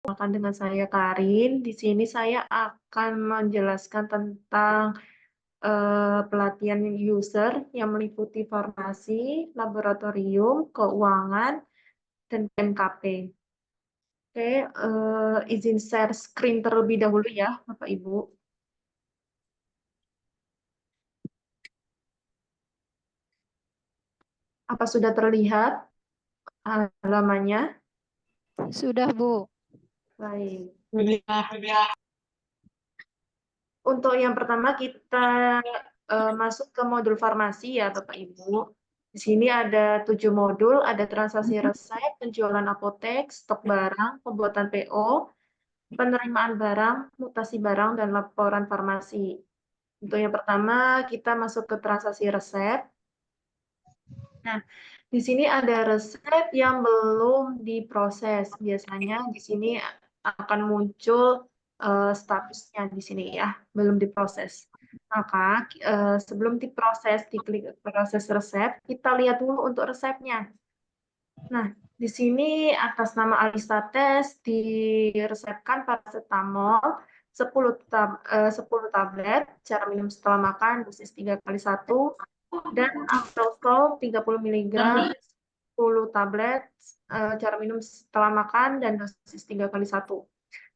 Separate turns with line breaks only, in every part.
Makan dengan saya Karin. Di sini saya akan menjelaskan tentang pelatihan user yang meliputi farmasi, laboratorium, keuangan, dan PMKP. Oke, izin share screen terlebih dahulu ya, Bapak Ibu. Apa sudah terlihat halamannya?
Sudah, Bu.
Baik. Untuk yang pertama kita masuk ke modul farmasi ya Bapak Ibu. Di sini ada 7 modul, ada transaksi resep, penjualan apotek, stok barang, pembuatan PO, penerimaan barang, mutasi barang, dan laporan farmasi. Untuk yang pertama kita masuk ke transaksi resep. Nah, di sini ada resep yang belum diproses. Biasanya di sini akan muncul statusnya di sini ya, belum diproses. Maka sebelum diproses, diklik proses resep, kita lihat dulu untuk resepnya. Nah, di sini atas nama Alistates diresepkan paracetamol 10 tablet, cara minum setelah makan, dosis 3x1, dan Ambrosol 30 mg 10 tablet, cara minum setelah makan, dan dosis 3x1.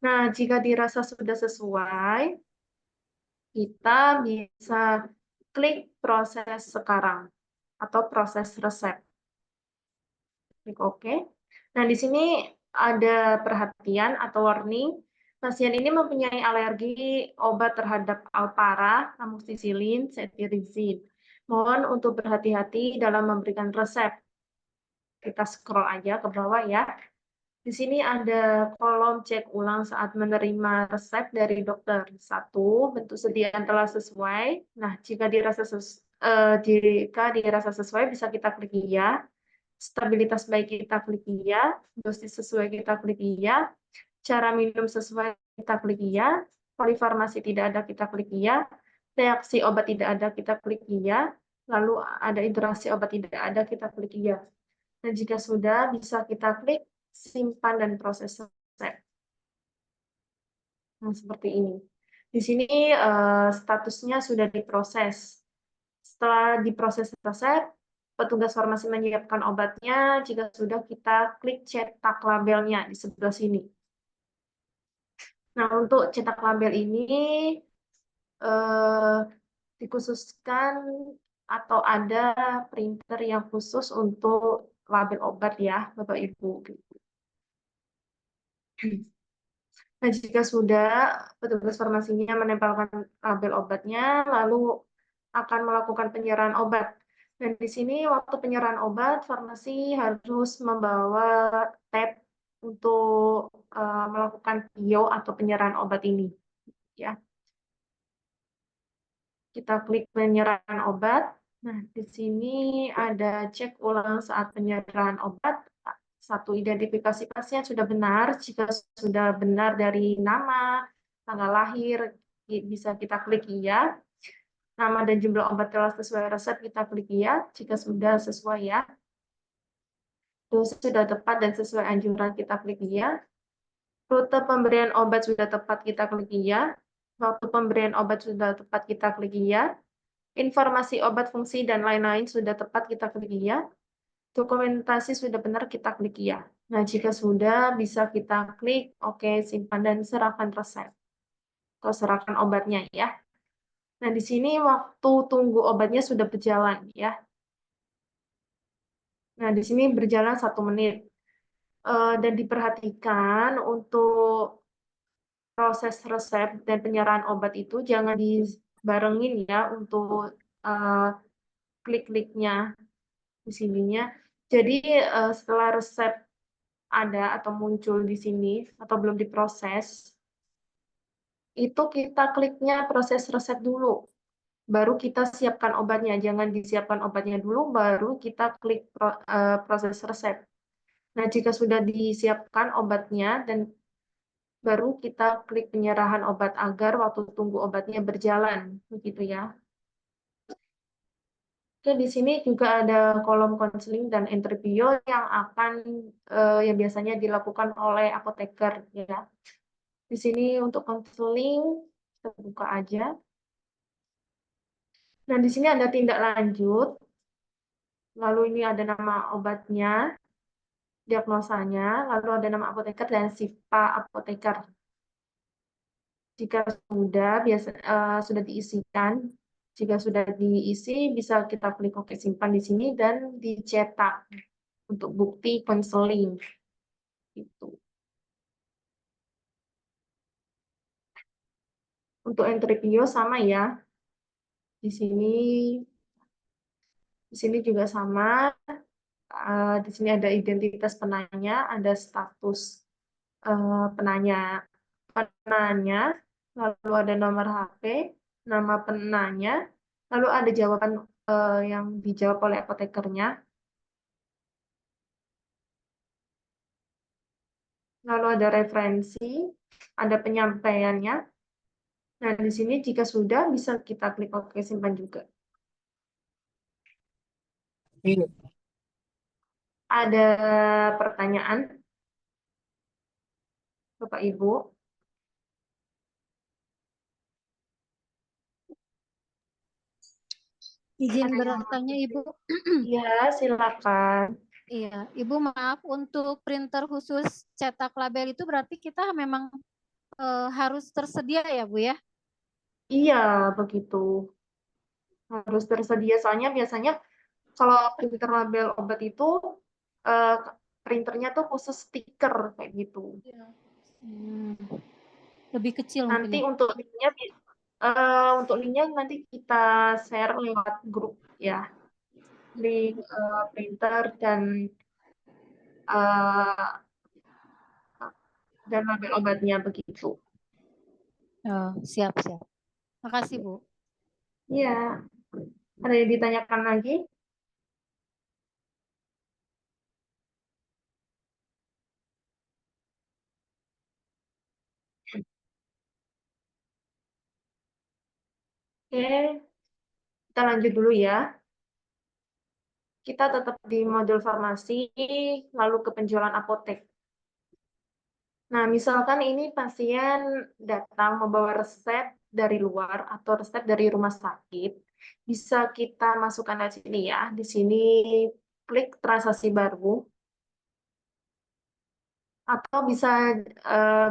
Nah, jika dirasa sudah sesuai, kita bisa klik proses sekarang atau proses resep. Klik OK. Nah, di sini ada perhatian atau warning. Pasien ini mempunyai alergi obat terhadap Alpara, amoxicillin, cetirizine. Mohon untuk berhati-hati dalam memberikan resep. Kita scroll aja ke bawah ya. Di sini ada kolom cek ulang saat menerima resep dari dokter. 1, bentuk sediaan telah sesuai. Nah, jika dirasa sesuai bisa kita klik iya. Stabilitas baik kita klik iya. Dosis sesuai kita klik iya. Cara minum sesuai kita klik iya. Polifarmasi tidak ada kita klik iya. Reaksi obat tidak ada kita klik iya. Lalu ada interaksi obat tidak ada kita klik iya. Dan jika sudah, bisa kita klik simpan dan proses resep. Nah, seperti ini. Di sini statusnya sudah diproses. Setelah diproses resep, petugas farmasi menyiapkan obatnya. Jika sudah, kita klik cetak labelnya di sebelah sini. Nah, untuk cetak label ini eh, dikhususkan atau ada printer yang khusus untuk label obat ya, Bapak Ibu. Nah, jika sudah, petugas farmasinya menempelkan label obatnya, lalu akan melakukan penyerahan obat. Dan di sini waktu penyerahan obat, farmasi harus membawa tab untuk melakukan PO atau penyerahan obat ini. Ya, kita klik penyerahan obat. Nah, di sini ada cek ulang saat penyerahan obat. 1, identifikasi pasien sudah benar. Jika sudah benar dari nama, tanggal lahir, bisa kita klik iya. Nama dan jumlah obat telah sesuai resep, kita klik iya. Jika sudah sesuai ya. Dosis sudah tepat dan sesuai anjuran, kita klik iya. Rute pemberian obat sudah tepat, kita klik iya. Waktu pemberian obat sudah tepat, kita klik iya. Informasi obat, fungsi, dan lain-lain sudah tepat, kita klik iya. Dokumentasi sudah benar, kita klik iya. Nah, jika sudah, bisa kita klik OK, simpan, dan serahkan resep. Atau serahkan obatnya ya. Nah, di sini waktu tunggu obatnya sudah berjalan ya. Nah, di sini berjalan 1 menit. Dan diperhatikan untuk proses resep dan penyerahan obat itu jangan dibarengin ya untuk klik-kliknya di sininya. Jadi setelah resep ada atau muncul di sini atau belum diproses, itu kita kliknya proses resep dulu. Baru kita siapkan obatnya. Jangan disiapkan obatnya dulu, baru kita klik proses resep. Nah, jika sudah disiapkan obatnya dan baru kita klik penyerahan obat agar waktu tunggu obatnya berjalan, begitu ya. Oke, di sini juga ada kolom konseling dan interview yang biasanya dilakukan oleh apoteker ya. Di sini untuk konseling kita buka aja. Nah, di sini ada tindak lanjut. Lalu ini ada nama obatnya, diagnosanya, lalu ada nama apoteker dan SIPA apoteker. Jika sudah diisikan, jika sudah diisi bisa kita klik oke simpan di sini dan dicetak untuk bukti konseling. Itu. Untuk interview sama ya. Di sini juga sama. Di sini ada identitas penanya, ada status penanya, lalu ada nomor HP, nama penanya, lalu ada jawaban yang dijawab oleh apotekernya, lalu ada referensi, ada penyampaiannya. Nah, di sini jika sudah bisa kita klik oke simpan juga. Ada pertanyaan, Bapak Ibu?
Izin bertanya, Ibu.
Iya, silakan.
Iya, Ibu maaf, untuk printer khusus cetak label itu berarti kita memang harus tersedia ya, Bu ya?
Iya, begitu. Harus tersedia, soalnya biasanya kalau printer label obat itu eh, printernya tuh khusus stiker kayak gitu.
Lebih kecil mungkin
Nanti
ya?
untuk linknya nanti kita share lewat grup ya, link printer uh, dan label obatnya begitu.
Oh, siap, siap. Makasih, Bu.
Iya, ada yang ditanyakan lagi? Oke, kita lanjut dulu ya. Kita tetap di modul farmasi, lalu ke penjualan apotek. Nah, misalkan ini pasien datang membawa resep dari luar atau resep dari rumah sakit, bisa kita masukkan di sini ya. Di sini klik transaksi baru, atau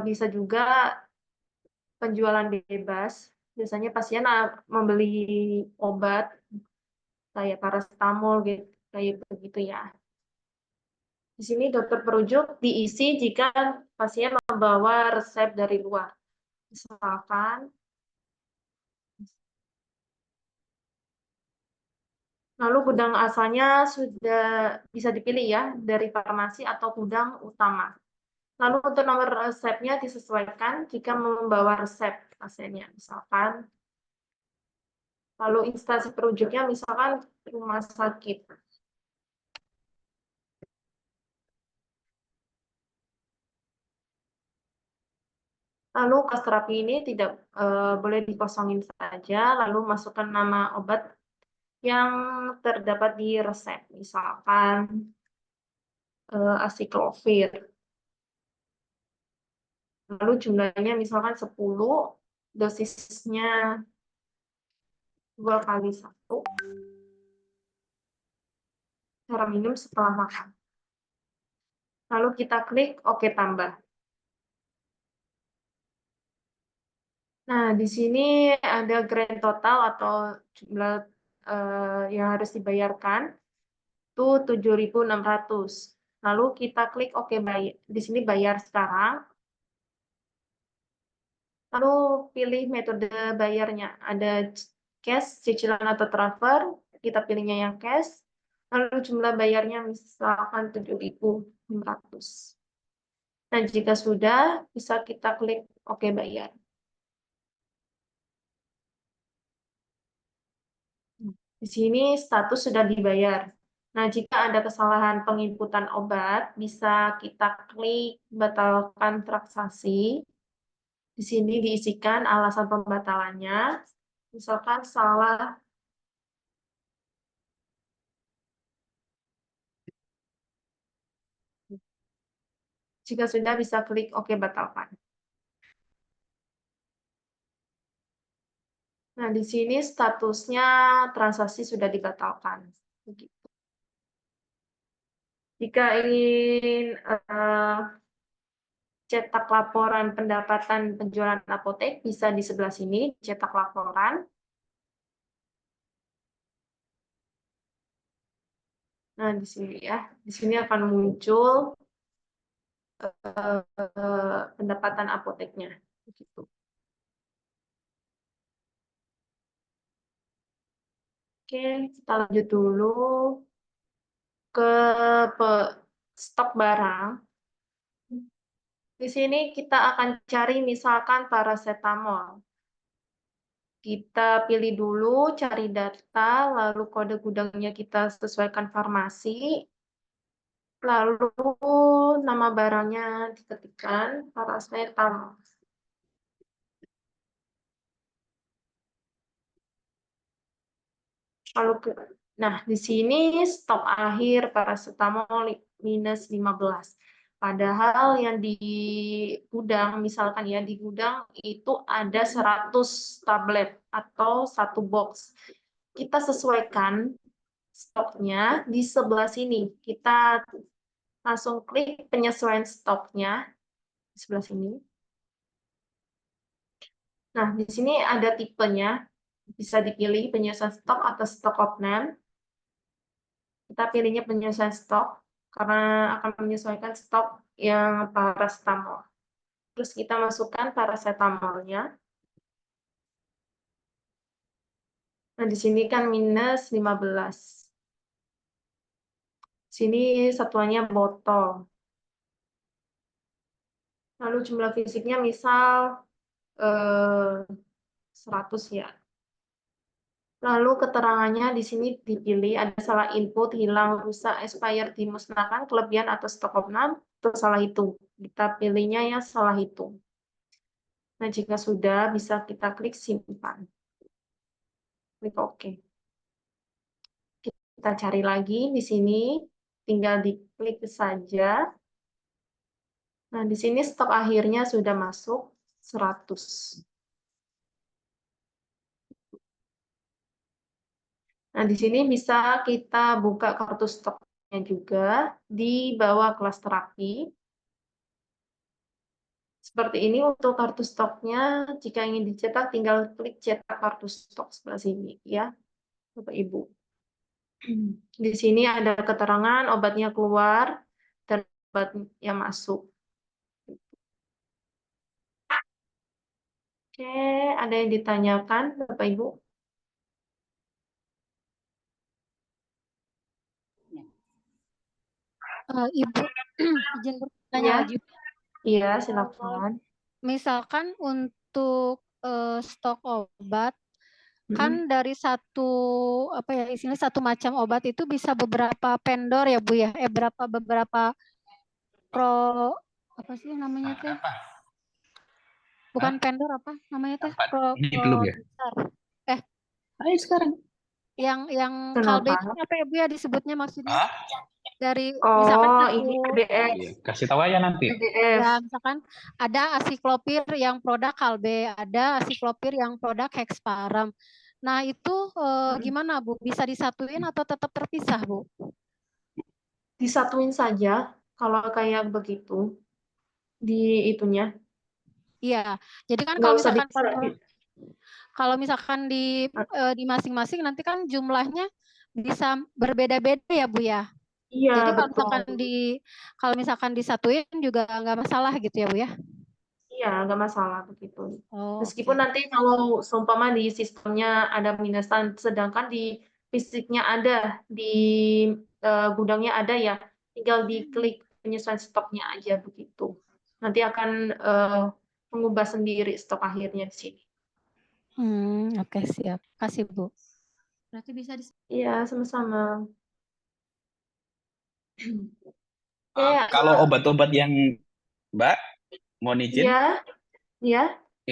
bisa juga penjualan bebas. Biasanya pasien membeli obat kayak paracetamol gitu, kayak begitu ya. Di sini dokter perujuk diisi jika pasien membawa resep dari luar. Misalkan, lalu gudang asalnya sudah bisa dipilih ya, dari farmasi atau gudang utama. Lalu untuk nomor resepnya disesuaikan jika membawa resep pasiennya. Misalkan, lalu instansi perujuknya misalkan rumah sakit. Lalu kas terapi ini tidak boleh dikosongin saja, lalu masukkan nama obat yang terdapat di resep, misalkan asiklovir. Lalu jumlahnya misalkan 10, dosisnya 2 kali 1, cara minum setelah makan. Lalu kita klik oke tambah. Nah, di sini ada grand total atau jumlah yang harus dibayarkan itu 7.600. Lalu kita klik oke bayar. Di sini bayar sekarang. Lalu pilih metode bayarnya. Ada cash, cicilan atau transfer. Kita pilihnya yang cash. Lalu jumlah bayarnya misalkan 7.600. Nah, jika sudah, bisa kita klik oke bayar. Di sini status sudah dibayar. Nah, jika ada kesalahan penginputan obat, bisa kita klik batalkan transaksi. Di sini diisikan alasan pembatalannya. Misalkan salah Jika sudah, bisa klik OK batalkan. Nah, di sini statusnya transaksi sudah dibatalkan. Begitu. Jika ingin cetak laporan pendapatan penjualan apotek, bisa di sebelah sini, cetak laporan. Nah, di sini ya, di sini akan muncul pendapatan apoteknya. Begitu. Oke, kita lanjut dulu ke stok barang. Di sini kita akan cari misalkan paracetamol. Kita pilih dulu, cari data, lalu kode gudangnya kita sesuaikan farmasi, lalu nama barangnya diketikkan, paracetamol. Nah, di sini stok akhir paracetamol minus 15. Padahal yang di gudang, misalkan ya di gudang itu ada 100 tablet atau 1 box. Kita sesuaikan stoknya di sebelah sini. Kita langsung klik penyesuaian stoknya di sebelah sini. Nah, di sini ada tipenya. Bisa dipilih penyesuaian stok atau stock of name. Kita pilihnya penyesuaian stok karena akan menyesuaikan stok yang paracetamol. Terus kita masukkan paracetamolnya. Nah, di sini kan minus 15. Sini satuannya botol. Lalu jumlah fisiknya misal 100 ya. Lalu keterangannya di sini dipilih, ada salah input, hilang, rusak, expired, dimusnahkan, kelebihan atau stok of none, atau salah hitung. Kita pilihnya yang salah hitung. Nah, jika sudah, bisa kita klik simpan. Klik OK. Kita cari lagi di sini, tinggal diklik saja. Nah, di sini stok akhirnya sudah masuk 100. Nah, di sini bisa kita buka kartu stoknya juga di bawah kelas terapi. Seperti ini untuk kartu stoknya. Jika ingin dicetak, tinggal klik cetak kartu stok sebelah sini, ya, Bapak Ibu. Di sini ada keterangan obatnya keluar dan obat yang masuk. Oke, ada yang ditanyakan, Bapak Ibu?
Ibu, izin bertanya
Ya,
lagi.
iya, silakan.
Misalkan untuk stok obat, kan
Mm-mm.
dari satu apa ya istilahnya satu macam obat itu bisa beberapa vendor ya Bu ya, beberapa pro apa sih namanya teh? Bukan vendor apa namanya teh?
Ini belum ya?
Produser.
Ayo sekarang.
Yang kalbe
Kenapa?
itu apa ya Bu ya disebutnya maksudnya?
Hah?
Dari misalkan
Oh,
satu
ini ABS.
Iya, kasih tahu aja nanti.
ABF.
ya misalkan ada asiklopir yang produk kalbe, ada asiklopir yang produk hexparam. Nah, itu gimana Bu? Bisa disatuin atau tetap terpisah, Bu?
Disatuin saja kalau kayak begitu di itunya.
Iya. Jadi kan
Nggak usah dipisah.
kalau misalkan di masing-masing nanti kan jumlahnya bisa berbeda-beda ya, Bu ya.
Iya,
Jadi
betul.
kalau misalkan disatuin juga nggak masalah gitu ya, Bu ya.
Iya, nggak masalah begitu.
Oh,
Meskipun
oke.
nanti kalau seumpama di sistemnya ada minusan, sedangkan di fisiknya ada, di gudangnya ada ya, tinggal diklik penyesuaian stoknya aja begitu. Nanti akan mengubah sendiri stok akhirnya di sini.
Oke, siap. Kasih, Bu. Berarti bisa
Iya, sama-sama.
Kalau obat-obat yang Mbak, mohon izin.
Iya, iya.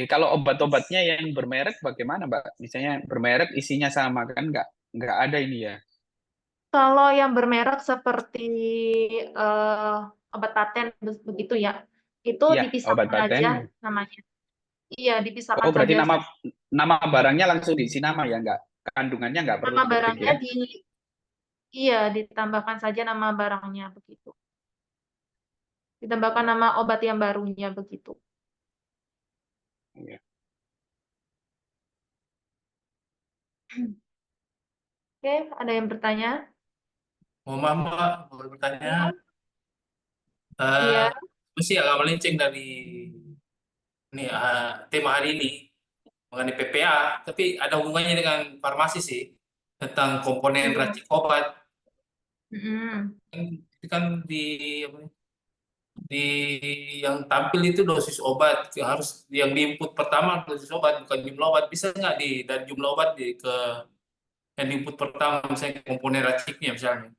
Kalau obat-obatnya yang bermerek bagaimana, Mbak? Misalnya bermerek isinya sama kan nggak ada ini ya.
Kalau yang bermerek seperti obat paten begitu ya. Itu
Iya, obat
dipisahkan
paten.
aja namanya. Iya, dipisahkan
Oh, berarti
saja.
nama barangnya langsung diisi nama ya, nggak? Kandungannya nggak perlu
Nama
diketik
barangnya
ya?
iya, ditambahkan saja nama barangnya begitu. Ditambahkan nama obat yang barunya begitu.
Iya.
Oke, ada yang bertanya?
Mau Mbak, boleh bertanya?
Iya.
Mesti agak melenceng dari ini tema hari ini mengenai PPA, tapi ada hubungannya dengan farmasi sih tentang komponen
Iya.
racik obat.
Mm-mm.
Itu kan apa nih, di yang tampil itu dosis obat harus yang diinput pertama dosis obat bukan jumlah obat, bisa nggak dari jumlah obat ke yang diinput pertama misalnya komponen raciknya misalnya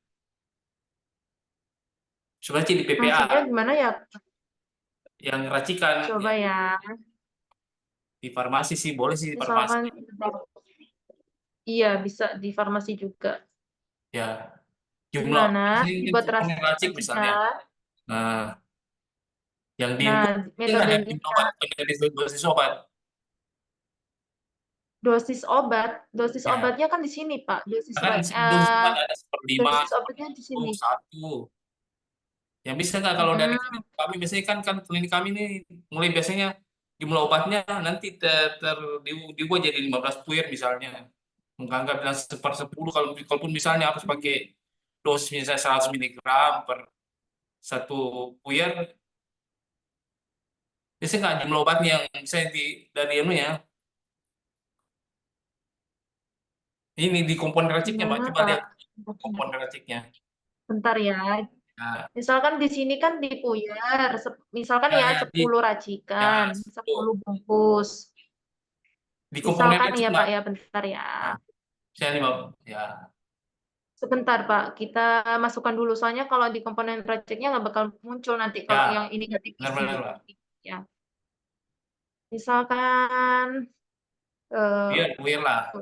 sebenarnya di PPA
Maksudnya gimana ya?
yang racikan
Coba
ya,
ya.
di farmasi sih boleh sih di farmasi
Misalkan, iya bisa di farmasi juga.
ya jumlah
Gimana?
obat ini
Dibuat
komponen racik misalnya.
racikan.
Nah, yang diinput
Nah,
itu nggak dari
metodenya
jumlah obat, bukan dari dosis obat.
dosis
Ya,
obatnya kan di sini, Pak.
kan dosis obat ada seperlima,
Dosis obatnya di
satu,
sini.
satu. Yang bisa nggak kalau dari
Mm-mm.
kami biasanya kan klinik kami ini mulai biasanya jumlah obatnya nanti dibuat jadi 15 puir misalnya. Menganggap bilang seper 10 kalaupun misalnya harus pakai dosis misalnya 100 miligram per satu puir, biasanya nggak jumlah obatnya yang misalnya dari ini ya. Ini di komponen raciknya, Mbak.
Gimana,
Coba
Pak?
lihat komponen raciknya.
Bentar ya.
Nah,
Misalkan di sini kan dipuyer, misalkan
ya,
ya
ya,
10
ya,
racikan,
tuh.
10 bungkus.
Di komponen
Misalkan
racik,
ya, Pak
Mbak.
ya, bentar ya.
Nah, misalnya nih, Mbak. Ya,
Sebentar, Pak. Kita masukkan dulu. Soalnya kalau di komponen raciknya nggak bakal muncul nanti kalau
ya,
yang ini nggak diisi.
benar-benar, Mbak.
Ya. Misalkan,
Puir,
eh,
puir lah.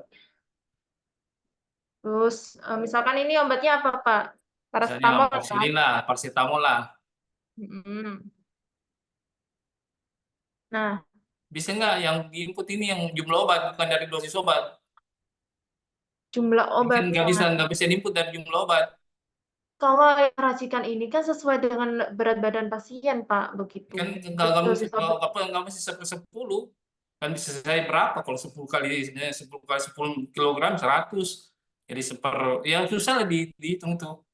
terus misalkan ini obatnya apa, Pak?
Misalnya
Paracetamol kan?
amoxicillin lah, paracetamol lah.
Mm-mm. Nah,
Bisa nggak yang diinput ini yang jumlah obat, bukan dari dosis obat?
jumlah
Mungkin
obatnya.
nggak bisa diinput dari jumlah obat.
Kalau yang racikan ini kan sesuai dengan berat badan pasien, Pak, begitu.
Kan nggak bisa,
Dosis obat.
nggak mesti 10 kan bisa saya berapa kalau 10 kali 10 kilogram 100 jadi ya susah lah dihitung tuh.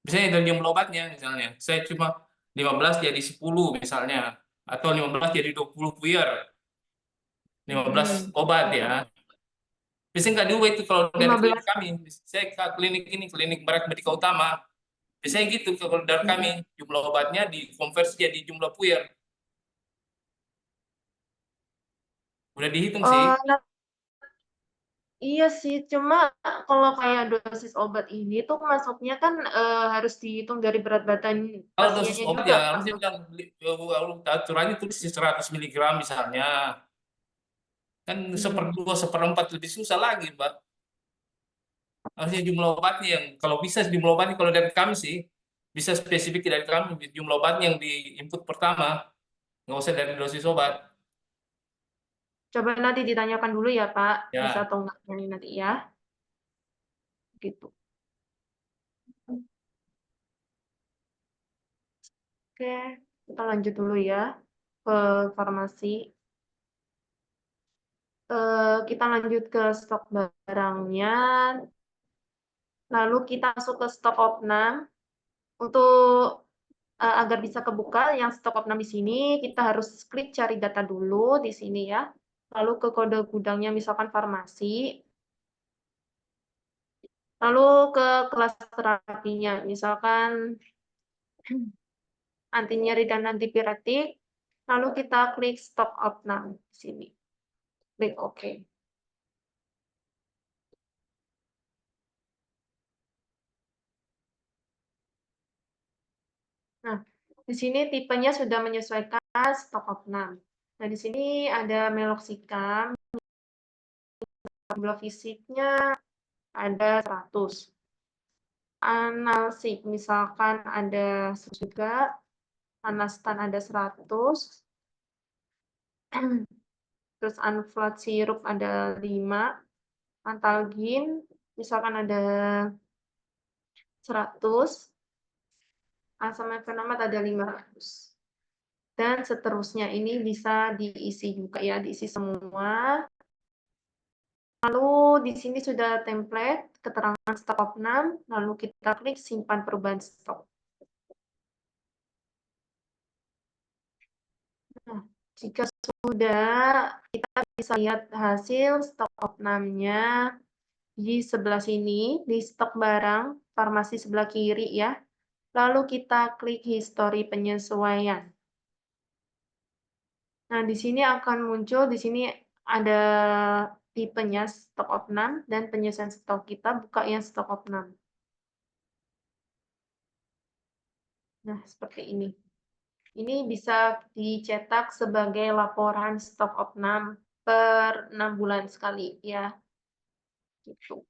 Misalnya dari jumlah obatnya misalnya saya cuma 15 jadi 10 misalnya atau 15 jadi 20 puyer 15
Mm-mm.
obat ya. Biasanya nggak diubah itu kalau dari klinik
15.
kami. Saya ke klinik ini, klinik Merak Medika Utama. Biasanya gitu kalau dari kami,
Mm.
jumlah obatnya dikonversi jadi jumlah puyer. Udah dihitung sih.
Nah, iya sih, cuma kalau kayak dosis obat ini tuh masuknya kan harus dihitung dari berat badan
Kalau dosis
pasiennya
obat
juga,
ya
Pak.
harusnya bilang aturannya tulis 100 miligram misalnya. Kan
Hmm.
seperdua, seperempat lebih susah lagi, Pak. Harusnya jumlah obatnya yang kalau bisa jumlah obatnya kalau dari kami sih bisa spesifik dari kami jumlah obatnya yang di input pertama, nggak usah dari dosis obat.
Coba nanti ditanyakan dulu ya, Pak. Bisa
Ya,
atau enggak ini nanti ya. Gitu. Oke, kita lanjut dulu ya ke farmasi. Kita lanjut ke stok barangnya. Lalu kita masuk ke stok opnam. Untuk agar bisa kebuka yang stok opnam di sini, kita harus klik cari data dulu di sini ya. Lalu ke kode gudangnya misalkan farmasi. Lalu ke kelas terapinya, misalkan anti nyeri dan antipiretik. Lalu kita klik stok opnam di sini. Klik OK. Nah, di sini tipenya sudah menyesuaikan stok opnam. Nah, di sini ada meloxicam, jumlah fisiknya ada 100. Analsik, misalkan ada juga Anastan ada 100. Terus Anflat sirup ada 5. Antalgin misalkan ada 100. Asam mefenamat ada 500. Dan seterusnya ini bisa diisi juga ya, diisi semua. Lalu di sini sudah template keterangan stok opnam, lalu kita klik simpan perubahan stok. Nah, jika sudah, kita bisa lihat hasil stok opnamnya di sebelah sini, di stok barang, farmasi sebelah kiri ya. Lalu kita klik histori penyesuaian. Nah, di sini akan muncul, di sini ada tipenya stok opnam dan penyesuaian stok. Kita buka yang stok opnam. Nah, seperti ini. Ini bisa dicetak sebagai laporan stok opnam per 6 bulan sekali ya. Gitu.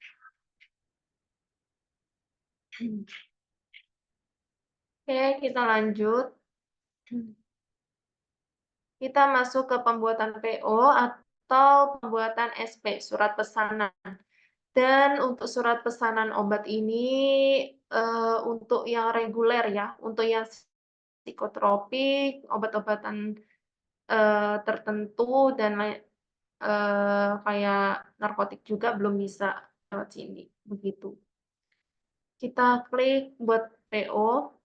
Oke, kita lanjut. Kita masuk ke pembuatan PO atau pembuatan SP, surat pesanan. Dan untuk surat pesanan obat ini untuk yang reguler ya, untuk yang psikotropik, obat-obatan tertentu dan kayak narkotik juga belum bisa lewat sini, begitu. Kita klik buat PO.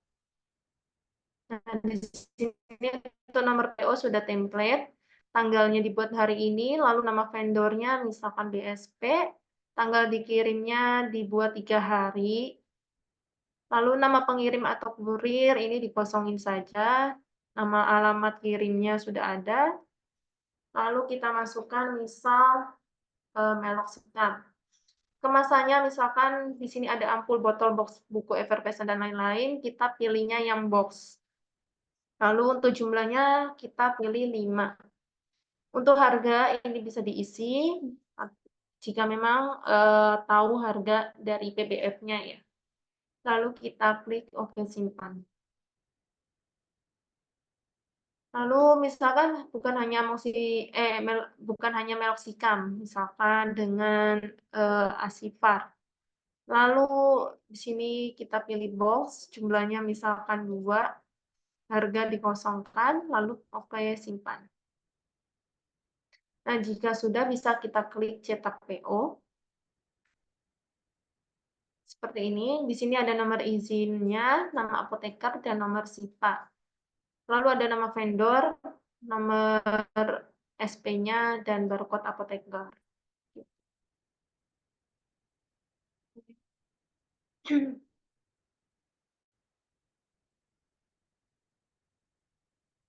Nah, di sini untuk nomor PO sudah template, tanggalnya dibuat hari ini, lalu nama vendornya misalkan BSP, tanggal dikirimnya dibuat 3 hari, lalu nama pengirim atau kurir ini dikosongin saja, nama alamat kirimnya sudah ada, lalu kita masukkan misal meloxicam. Kemasannya misalkan di sini ada ampul, botol, box, buku, effervescent, dan lain-lain, kita pilihnya yang box. Lalu untuk jumlahnya kita pilih 5. Untuk harga ini bisa diisi jika memang tahu harga dari PBF-nya ya. Lalu kita klik OK simpan. Lalu misalkan bukan hanya meloxicam, misalkan dengan Asifar. Lalu di sini kita pilih box, jumlahnya misalkan 2, harga dikosongkan, lalu OK simpan. Nah, jika sudah bisa kita klik cetak PO. Seperti ini, di sini ada nomor izinnya, nama apoteker, dan nomor SIPA. Lalu ada nama vendor, nomor SP-nya, dan barcode apoteker.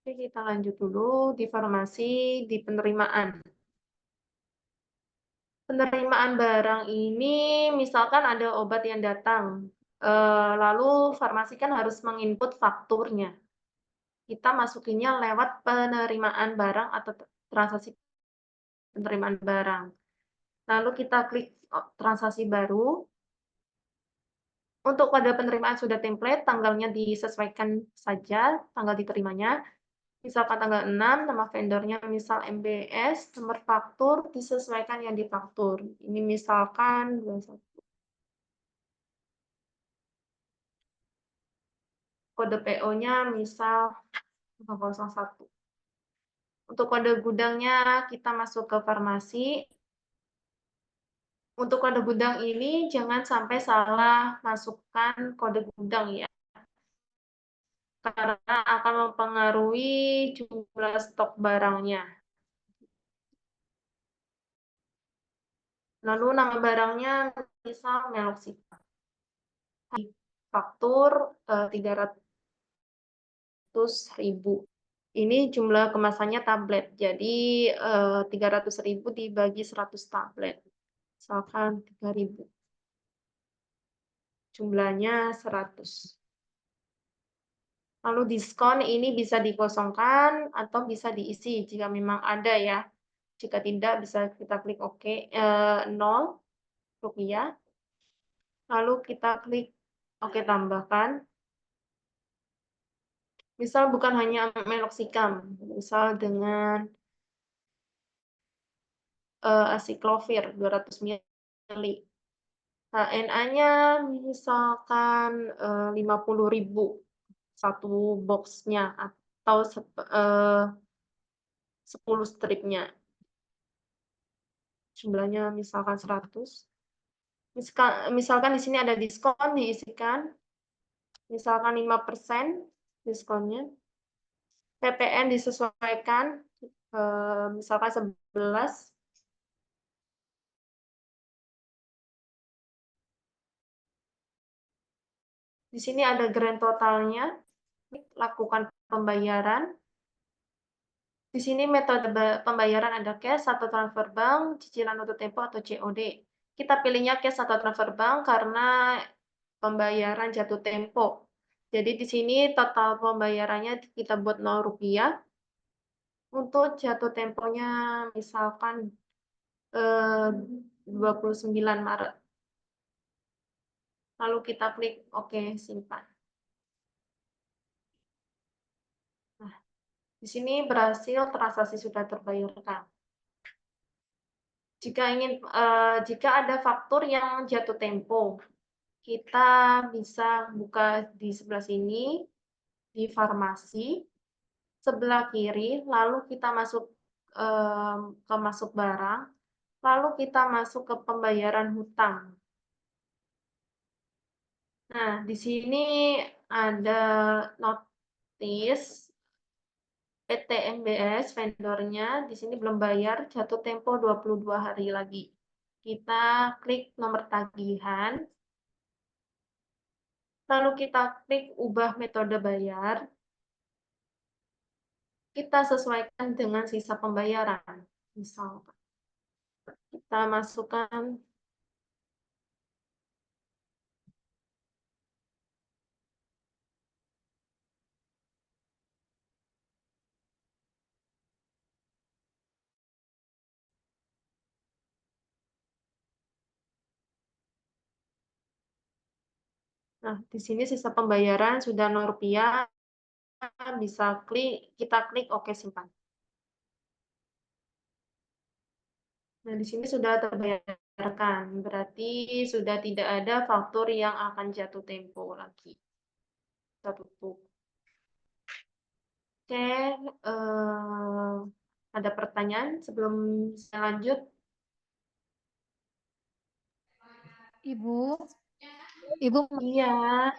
Oke, kita lanjut dulu di farmasi, di penerimaan. Penerimaan barang ini, misalkan ada obat yang datang, lalu farmasi kan harus menginput fakturnya. Kita masukinnya lewat penerimaan barang atau transaksi penerimaan barang. Lalu kita klik transaksi baru. Untuk kode penerimaan sudah template, tanggalnya disesuaikan saja, tanggal diterimanya. Misalkan tanggal 6, nama vendornya misal MBS, nomor faktur disesuaikan yang difaktur. Ini misalkan 21. Kode PO-nya misal 001. Untuk kode gudangnya kita masuk ke farmasi. Untuk kode gudang ini jangan sampai salah masukkan kode gudang ya. Karena akan mempengaruhi jumlah stok barangnya. Lalu nama barangnya misal meloxicam. Faktur 300.000. Ini jumlah kemasannya tablet. Jadi 300.000 dibagi 100 tablet. Misalkan 3.000. Jumlahnya 100. Lalu diskon ini bisa dikosongkan atau bisa diisi jika memang ada ya. Jika tidak bisa kita klik OK, 0 rupiah. Lalu kita klik OK tambahkan. Misal bukan hanya meloxicam, misal dengan acyclovir 200 mili. HNA-nya misalkan 50.000 satu boxnya atau 10 stripnya. Jumlahnya misalkan 100. Misalkan di sini ada diskon, diisikan misalkan 5% diskonnya. PPN disesuaikan misalkan 11. Di sini ada grand totalnya. Lakukan pembayaran. Di sini metode pembayaran ada cash atau transfer bank, cicilan untuk tempo atau COD. Kita pilihnya cash atau transfer bank karena pembayaran jatuh tempo. Jadi di sini total pembayarannya kita buat 0 rupiah. Untuk jatuh temponya misalkan 29 Maret. Lalu kita klik OK, simpan. Nah, di sini berhasil transaksi sudah terbayarkan. Jika ada faktur yang jatuh tempo, kita bisa buka di sebelah sini, di farmasi, sebelah kiri, lalu kita masuk ke masuk barang, lalu kita masuk ke pembayaran hutang. Nah, di sini ada notis PT MBS vendornya, di sini belum bayar, jatuh tempo 22 hari lagi. Kita klik nomor tagihan, lalu kita klik ubah metode bayar. Kita sesuaikan dengan sisa pembayaran. Misalkan kita masukkan Nah, di sini sisa pembayaran sudah Rp0, bisa kita klik OK simpan. Nah, di sini sudah terbayarkan, berarti sudah tidak ada faktur yang akan jatuh tempo lagi. Kita tutup. Oke, ada pertanyaan sebelum saya lanjut?
Ibu,
Iya.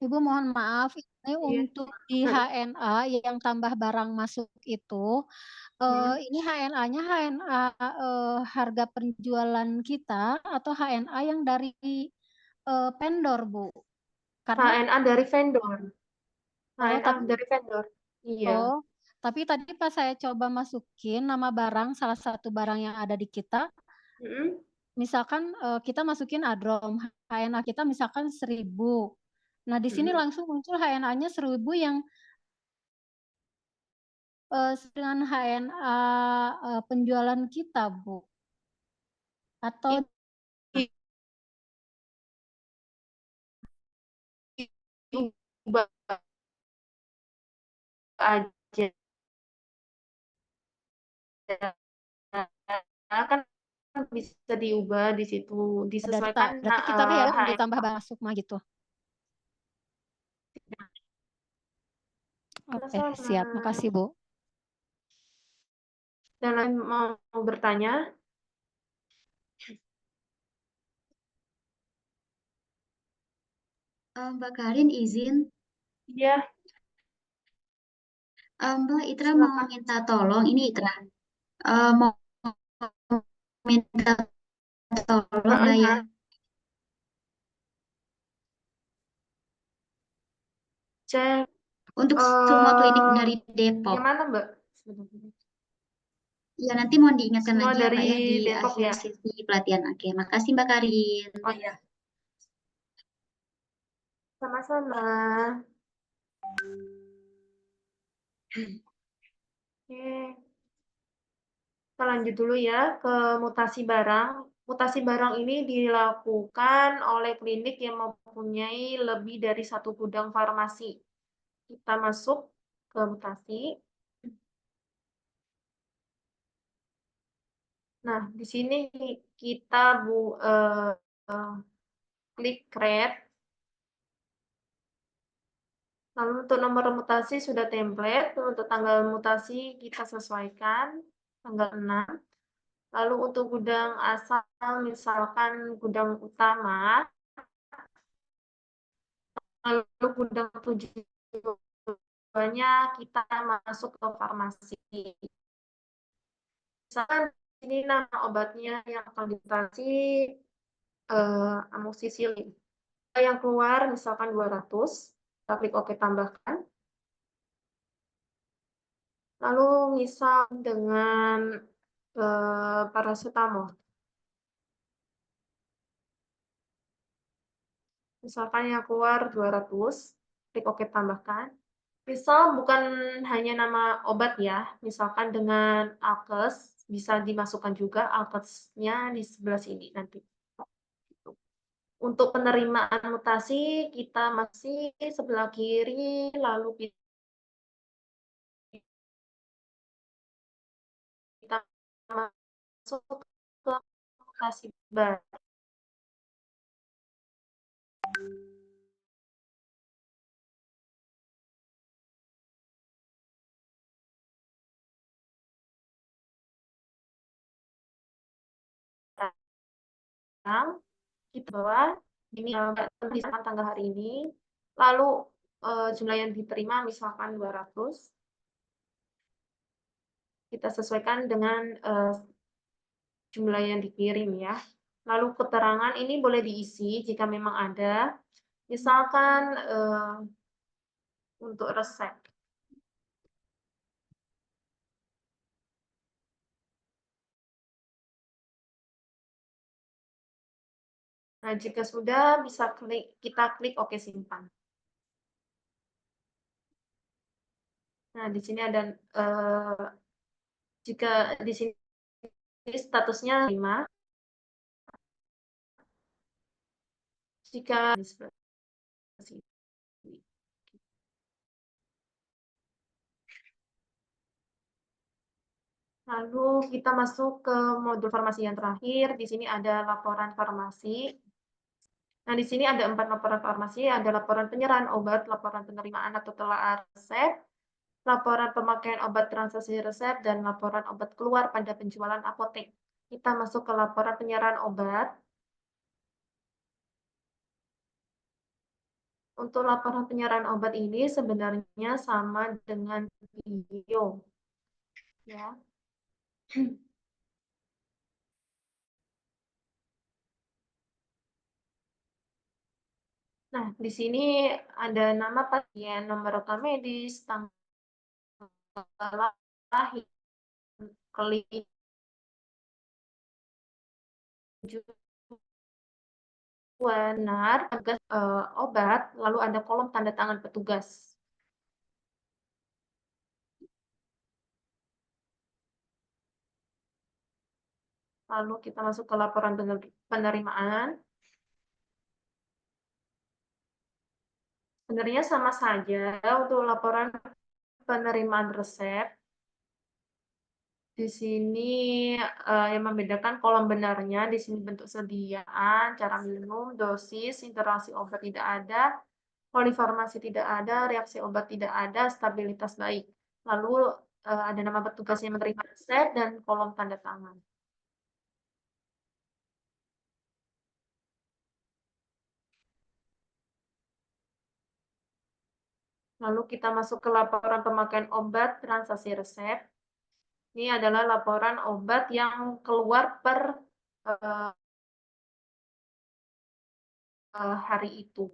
Ibu mohon maaf, ini
Iya.
untuk di HNA yang tambah barang masuk itu, ini HNA-nya harga penjualan kita atau HNA yang dari vendor, Bu? Karena
HNA dari vendor. HNA
tapi
dari vendor. Iya.
tapi tadi pas saya coba masukin nama barang, salah satu barang yang ada di kita, misalkan kita masukin adrom, HNA kita misalkan 1.000. Nah, di sini langsung muncul HNA-nya 1.000 yang dengan HNA penjualan kita, Bu. Atau
Ubah aja. Kan bisa diubah di situ, disesuaikan.
berarti kita bayar ditambah masuk mah gitu. Oke, siap. Makasih, Bu.
Dan lain mau bertanya?
Mbak Karin izin.
Iya.
Mbak Itra mau minta tolong, ini Itra. Mau minta tolong nggak ya?
Cek.
Untuk semua klinik dari Depok.
Gimana, Mbak?
Ya, nanti mohon diingatkan
Semua
lagi ya, Pak ya, di
Depok,
akhir
ya?
sesi pelatihan. Oke, makasih Mbak Karin.
Oh iya. Sama-sama. Oke. Kita lanjut dulu ya ke mutasi barang. Mutasi barang ini dilakukan oleh klinik yang mempunyai lebih dari satu gudang farmasi. Kita masuk ke mutasi. Nah, di sini kita klik create. Lalu untuk nomor mutasi sudah template, untuk tanggal mutasi kita sesuaikan tanggal 6. Lalu untuk gudang asal, misalkan gudang utama, lalu gudang tujuannya kita masuk ke farmasi. Misalkan ini nama obatnya yang akan dimutasi amoxicillin. Yang keluar misalkan 200, kita klik OK tambahkan. Lalu misal dengan paracetamol. Misalkan yang keluar 200, klik OK tambahkan. Misal bukan hanya nama obat ya, misalkan dengan alkes, bisa dimasukkan juga alkesnya di sebelah sini nanti. Untuk penerimaan mutasi, kita masih sebelah kiri, lalu kita masuk ke mutasi baru. Kita bawah ini misalkan tanggal hari ini, lalu jumlah yang diterima misalkan 200, kita sesuaikan dengan jumlah yang dikirim ya. Lalu keterangan ini boleh diisi jika memang ada, misalkan untuk resep. Nah, jika sudah bisa kita klik OK simpan. Nah, di sini ada jika di sini statusnya 5. Jika di sebelah sini. Lalu kita masuk ke modul farmasi yang terakhir. Di sini ada laporan farmasi. Nah, di sini ada 4 laporan farmasi, ada laporan penyerahan obat, laporan penerimaan atau telaah resep, laporan pemakaian obat transaksi resep, dan laporan obat keluar pada penjualan apotek. Kita masuk ke laporan penyerahan obat. Untuk laporan penyerahan obat ini sebenarnya sama dengan video. Ya. Nah, di sini ada nama pasien, nomor rekam medis, tanggal lahir, klik benar, tugas obat, lalu ada kolom tanda tangan petugas. Lalu kita masuk ke laporan penerimaan. Sebenarnya sama saja untuk laporan penerimaan resep. Di sini yang membedakan kolom benarnya, di sini bentuk sediaan, cara minum, dosis, interaksi obat tidak ada, polifarmasi tidak ada, reaksi obat tidak ada, stabilitas baik. Lalu ada nama petugas yang menerima resep dan kolom tanda tangan. Lalu kita masuk ke laporan pemakaian obat transaksi resep. Ini adalah laporan obat yang keluar per hari itu.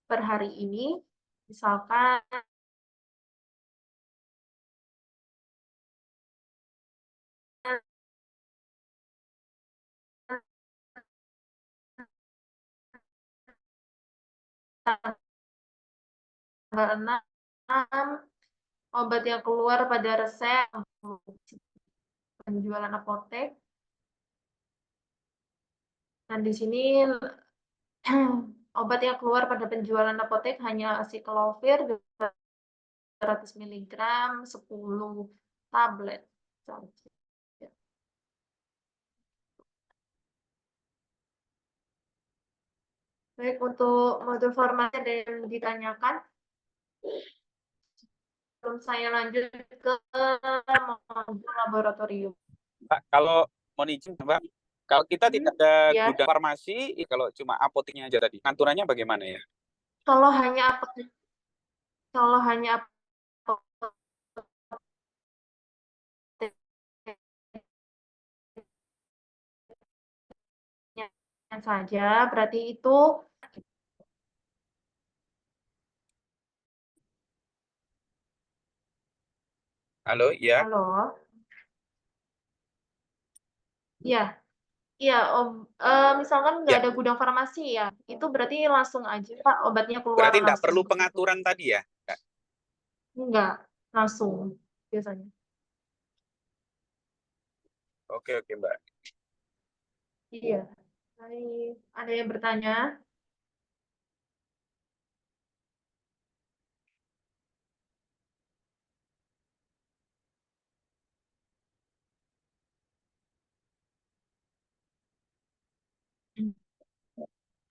Per hari ini, misalkan tanggal 6, obat yang keluar pada resep penjualan apotek. Dan di sini obat yang keluar pada penjualan apotek hanya acyclovir 300 mg 10 tablet saja. Baik, untuk modul formasi ada yang ditanyakan? Sebelum saya lanjut ke modul laboratorium.
Mbak, kalau mohon izin, Mbak, kalau kita tidak ada
Ya.
gudang farmasi, kalau cuma apoteknya aja tadi, aturannya bagaimana ya?
Kalau hanya apoteknya saja, berarti itu
Halo, ya.
halo. Iya. Iya, Om. Misalkan nggak
Ya.
ada gudang farmasi ya, itu berarti langsung aja Pak obatnya keluar
Berarti tidak
langsung.
perlu pengaturan tadi ya?
Enggak, langsung biasanya.
Oke, Mbak.
Iya. Baik. Ada yang bertanya?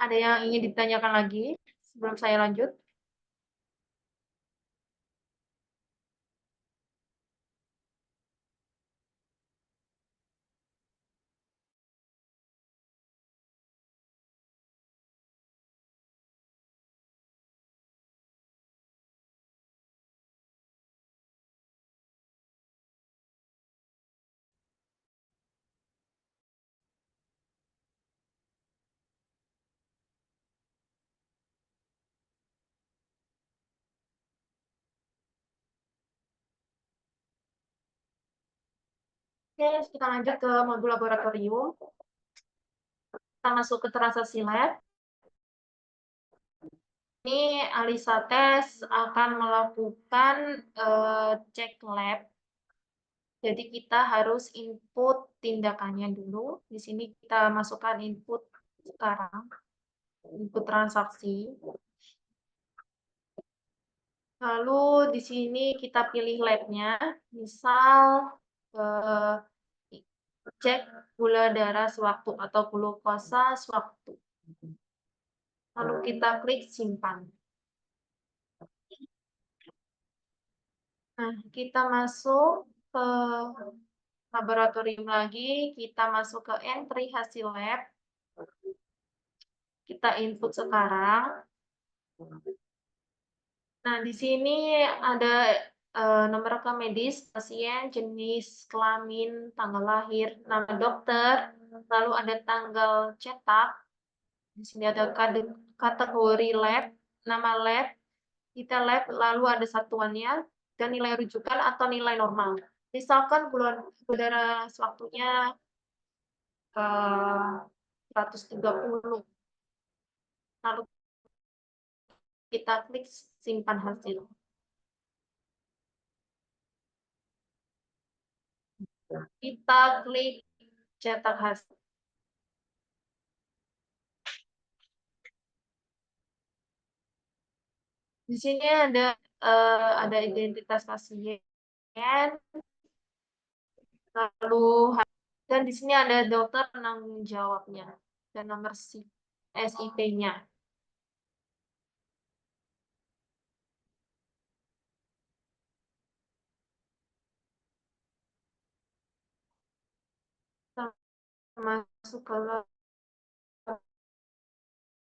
Ada yang ingin ditanyakan lagi sebelum saya lanjut? Oke, kita lanjut ke modul laboratorium. Kita masuk ke transaksi lab. Ini Alisa Tes akan melakukan cek lab. Jadi kita harus input tindakannya dulu. Di sini kita masukkan input sekarang, input transaksi. Lalu di sini kita pilih labnya, misal cek gula darah sewaktu atau glukosa sewaktu. Lalu kita klik simpan. Nah, kita masuk ke laboratorium lagi, kita masuk ke entry hasil lab. Kita input sekarang. Nah, di sini ada nomor rekam medis, pasien, jenis kelamin, tanggal lahir, nama dokter, lalu ada tanggal cetak. Di sini ada kategori lab, nama lab, kita lab, lalu ada satuannya, dan nilai rujukan atau nilai normal. Misalkan gula darah sewaktunya 130. Lalu kita klik simpan hasil. Kita klik cetak hasil. Di sini ada identitas pasien, lalu dan di sini ada dokter penanggung jawabnya dan nomor SIP-nya. Masuk ke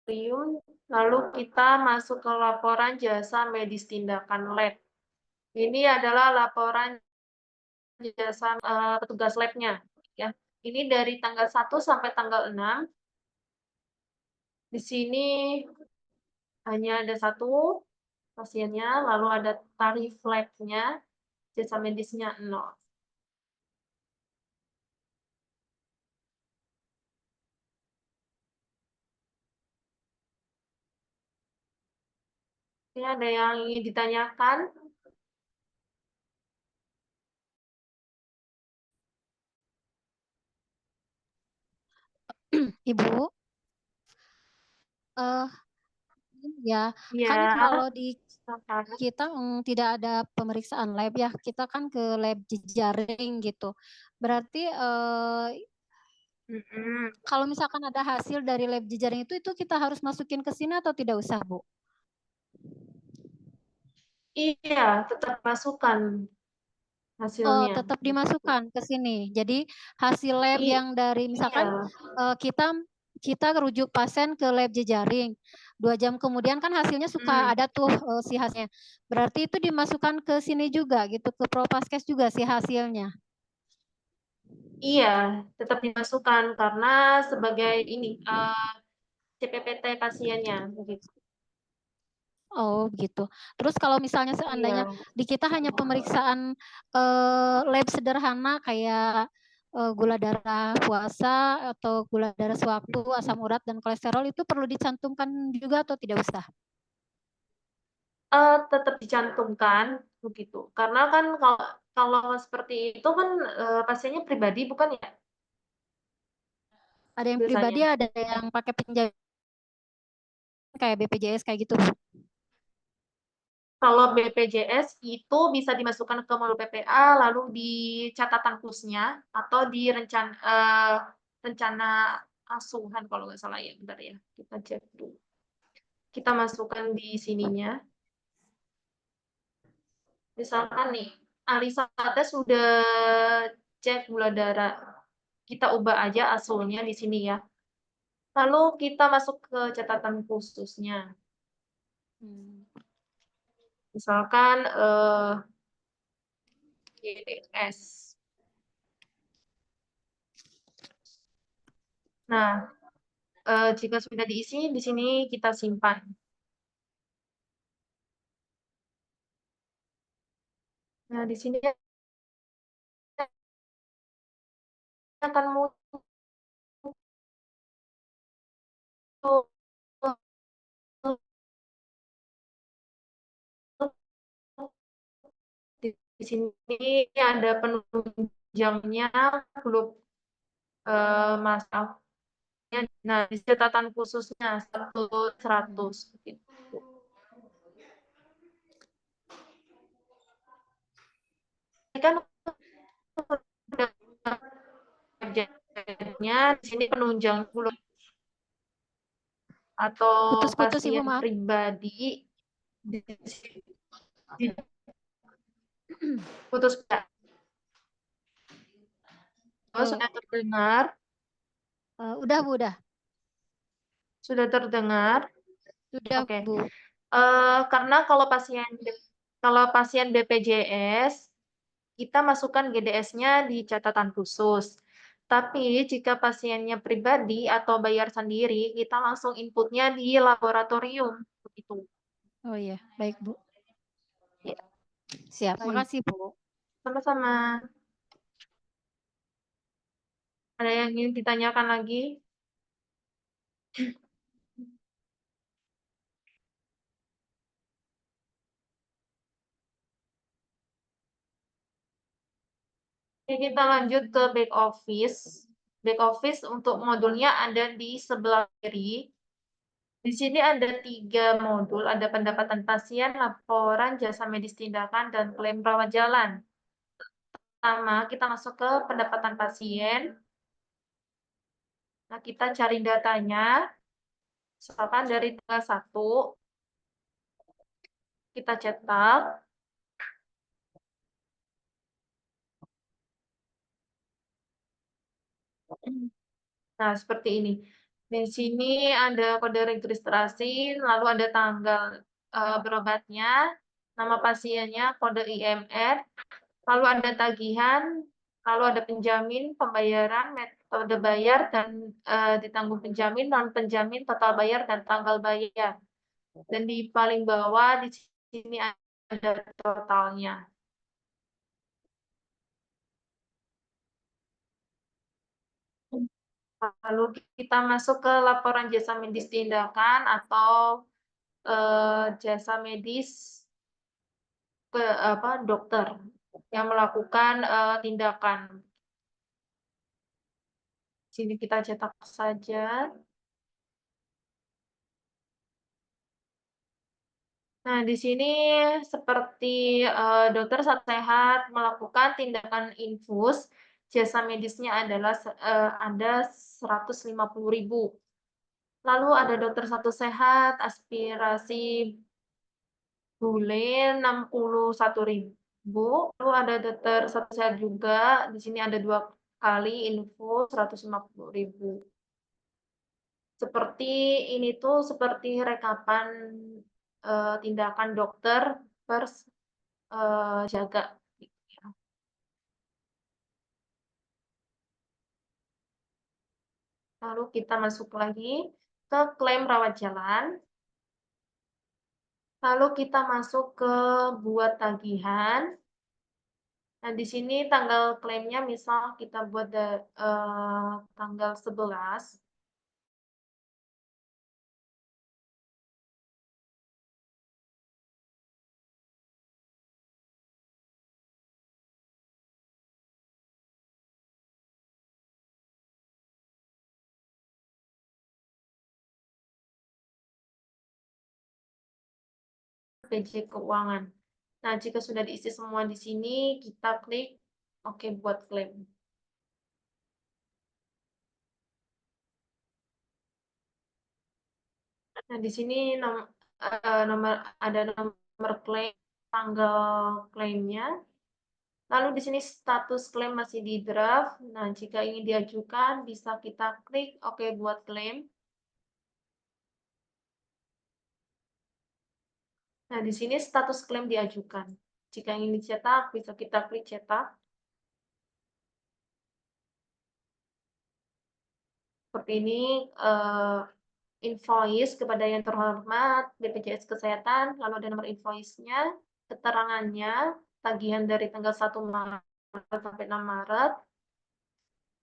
laboratorium, lalu kita masuk ke laporan jasa medis tindakan lab. Ini adalah laporan jasa petugas labnya. Ya. Ini dari tanggal 1 sampai tanggal 6. Di sini hanya ada satu pasiennya, lalu ada tarif labnya, jasa medisnya 0. Ini ada yang ingin ditanyakan?
Ibu, Ya,
Iya,
kan kalau di
silakan.
kita tidak ada pemeriksaan lab ya, kita kan ke lab jejaring gitu. Berarti kalau misalkan ada hasil dari lab jejaring itu kita harus masukin ke sini atau tidak usah, Bu?
Iya, tetap masukkan
Oh,
hasilnya.
tetap dimasukkan ke sini. Jadi hasil lab yang dari misalkan
Iya.
kita rujuk pasien ke lab jejaring. 2 jam kemudian kan hasilnya suka ada tuh si hasilnya. Berarti itu dimasukkan ke sini juga gitu, ke Propaskes juga si hasilnya.
Iya, tetap dimasukkan karena sebagai ini CPPT pasiennya begitu.
Oh, gitu. Terus kalau misalnya seandainya
Iya.
di kita hanya pemeriksaan lab sederhana kayak gula darah puasa atau gula darah sewaktu, asam urat dan kolesterol itu perlu dicantumkan juga atau tidak usah?
Tetap dicantumkan begitu. Karena kan kalau seperti itu kan pasiennya pribadi bukan ya?
Ada yang
Biasanya.
pribadi, ada yang pakai penjamin kayak BPJS kayak gitu, Bu.
Kalau BPJS itu bisa dimasukkan ke modul PPA lalu di catatan plusnya atau di rencana asuhan kalau nggak salah ya, bentar ya, kita cek dulu. Kita masukkan di sininya. Misalkan nih, Alisa sudah cek gula darah, kita ubah aja asulnya di sini ya. Lalu kita masuk ke catatan khususnya. Misalkan GDS. Nah, jika sudah diisi, di sini kita simpan. Nah, di sini akan muncul di sini ada penunjangnya grup masalah. Nah, di catatan khususnya 100 gitu. Ini kan di sini penunjang grup atau
Putus-putus, Ibu,
pasien
maaf.
pribadi putus. Oh, sudah terdengar?
Udah, Bu, udah.
Sudah terdengar?
Sudah,
Oke.
Bu.
Karena kalau pasien BPJS, kita masukkan GDS-nya di catatan khusus. Tapi jika pasiennya pribadi atau bayar sendiri, kita langsung inputnya di laboratorium. Begitu.
Oh iya, baik, Bu.
Ya.
Siap,
Baik.
makasih, Bu.
Sama-sama. Ada yang ingin ditanyakan lagi? Oke, kita lanjut ke back office. Back office untuk modulnya ada di sebelah kiri. Di sini ada 3 modul, ada pendapatan pasien, laporan, jasa medis tindakan, dan klaim rawat jalan. Pertama, kita masuk ke pendapatan pasien. Nah, kita cari datanya. Misalkan dari tanggal 1, kita cetak. Nah, seperti ini. Di sini ada kode registrasi, lalu ada tanggal berobatnya, nama pasiennya, kode IMR, lalu ada tagihan, lalu ada penjamin, pembayaran, metode bayar, dan ditanggung penjamin, non-penjamin, total bayar, dan tanggal bayar. Dan di paling bawah di sini ada totalnya. Lalu kita masuk ke laporan jasa medis tindakan atau jasa medis dokter yang melakukan tindakan. Sini kita cetak saja. Nah, di sini seperti dokter saat sehat melakukan tindakan infus, jasa medisnya adalah ada 150.000. Lalu ada dokter satu sehat, aspirasi bule 61.000. Lalu ada dokter satu sehat juga, di sini ada 2 kali infus 150.000. Seperti ini tuh seperti rekapan tindakan dokter per jaga. Lalu kita masuk lagi ke klaim rawat jalan. Lalu kita masuk ke buat tagihan. Nah, di sini tanggal klaimnya misal kita buat tanggal 11. PJ Keuangan. Nah, jika sudah diisi semua di sini, kita klik oke buat klaim. Nah, di sini ada nomor klaim, tanggal klaimnya. Lalu di sini status klaim masih di draft. Nah, jika ingin diajukan, bisa kita klik oke buat klaim. Nah, di sini status klaim diajukan. Jika ingin dicetak, bisa kita klik cetak. Seperti ini, invoice kepada yang terhormat BPJS Kesehatan, lalu ada nomor invoice-nya, keterangannya, tagihan dari tanggal 1 Maret sampai 6 Maret,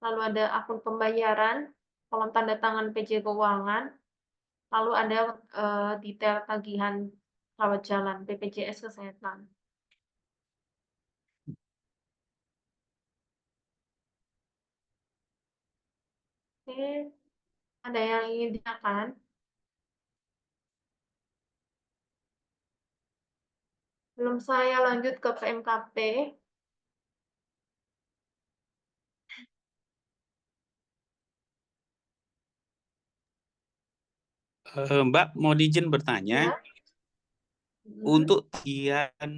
lalu ada akun pembayaran, kolom tanda tangan PJ Keuangan, lalu ada detail tagihan rawat jalan BPJS Kesehatan. Oke, ada yang ingin ditanyakan? Belum saya lanjut ke PMKP.
Mbak, mau izin bertanya,
Ya.
untuk tagihan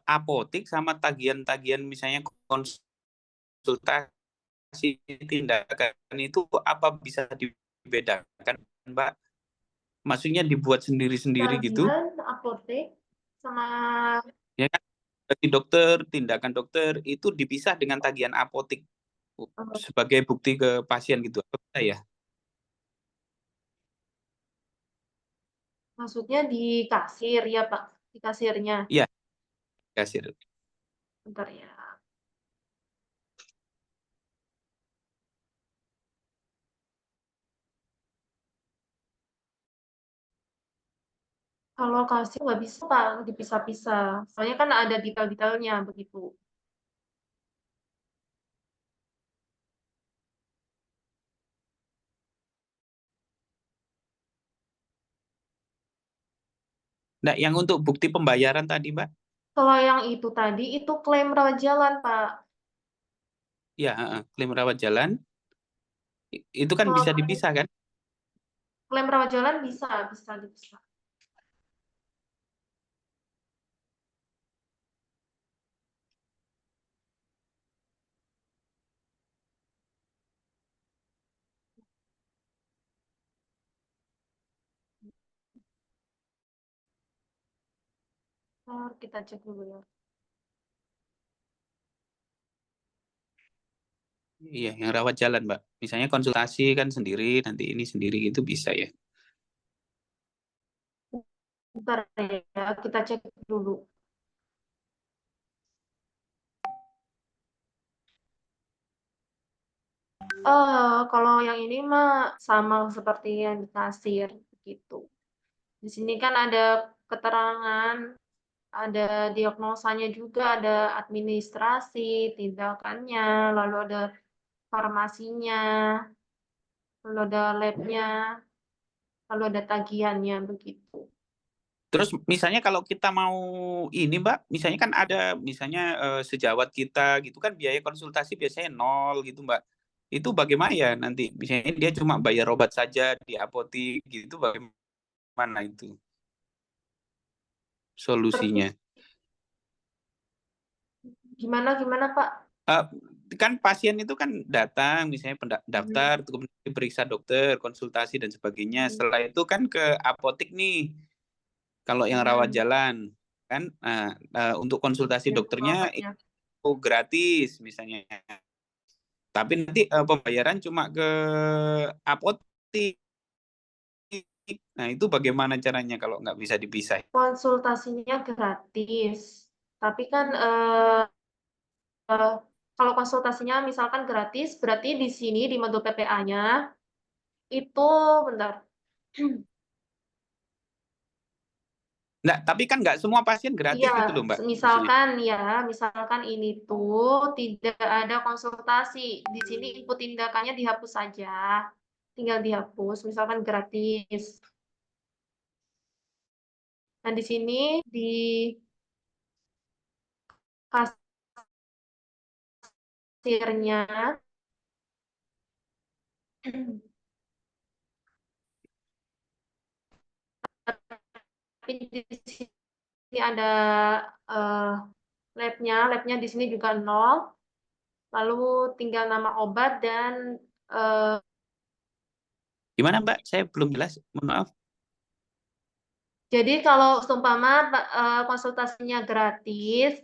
apotik sama tagihan-tagihan misalnya konsultasi tindakan itu apa bisa dibedakan, Mbak? Maksudnya dibuat sendiri-sendiri gitu?
Tagihan apotek sama
Ya kan? Bagi dokter, tindakan dokter itu dipisah dengan tagihan apotik sebagai bukti ke pasien gitu. Apa bisa ya?
maksudnya di kasir ya, Pak? Di kasirnya.
Iya, kasir.
Bentar ya. Kalau kasir nggak bisa, Pak, dipisah-pisah. Soalnya kan ada detail-detailnya begitu.
Nah, yang untuk bukti pembayaran tadi, Mbak?
Kalau yang itu tadi, itu klaim rawat jalan, Pak.
Ya, klaim rawat jalan itu kan
Kalau
bisa dipisah kan?
klaim rawat jalan bisa dipisah. Ntar kita cek dulu ya.
Iya, yang rawat jalan, Mbak. Misalnya konsultasi kan sendiri, nanti ini sendiri itu bisa ya.
Bentar ya, kita cek dulu. Kalau yang ini mah sama seperti yang di kasir gitu. Di sini kan ada keterangan, ada diagnosanya juga, ada administrasi, tindakannya, lalu ada farmasinya, lalu ada labnya, lalu ada tagihannya begitu.
Terus misalnya kalau kita mau ini Mbak, misalnya kan ada misalnya sejawat kita gitu kan biaya konsultasi biasanya 0 gitu Mbak. Itu bagaimana ya nanti? Misalnya dia cuma bayar obat saja di apotik gitu, bagaimana itu solusinya?
Gimana Pak?
Kan pasien itu kan datang misalnya daftar, kemudian diperiksa dokter, konsultasi dan sebagainya. Setelah itu kan ke apotik nih. Kalau yang rawat jalan kan untuk konsultasi dokternya
Obatnya.
itu gratis misalnya. Tapi nanti pembayaran cuma ke apotik. Nah, itu bagaimana caranya kalau nggak bisa dipisah?
Konsultasinya gratis. Tapi kan kalau konsultasinya misalkan gratis, berarti di sini di modul PPA-nya itu bentar.
Nggak, tapi kan nggak semua pasien gratis
Iya,
gitu loh, Mbak.
misalkan ini tuh tidak ada konsultasi. Di sini input tindakannya dihapus saja. Tinggal dihapus, misalkan gratis. Nah, di sini di kasirnya tapi di sini ada labnya di sini juga 0. Lalu tinggal nama obat dan
Gimana, Mbak? Saya belum jelas. Mohon maaf.
jadi kalau seumpama konsultasinya gratis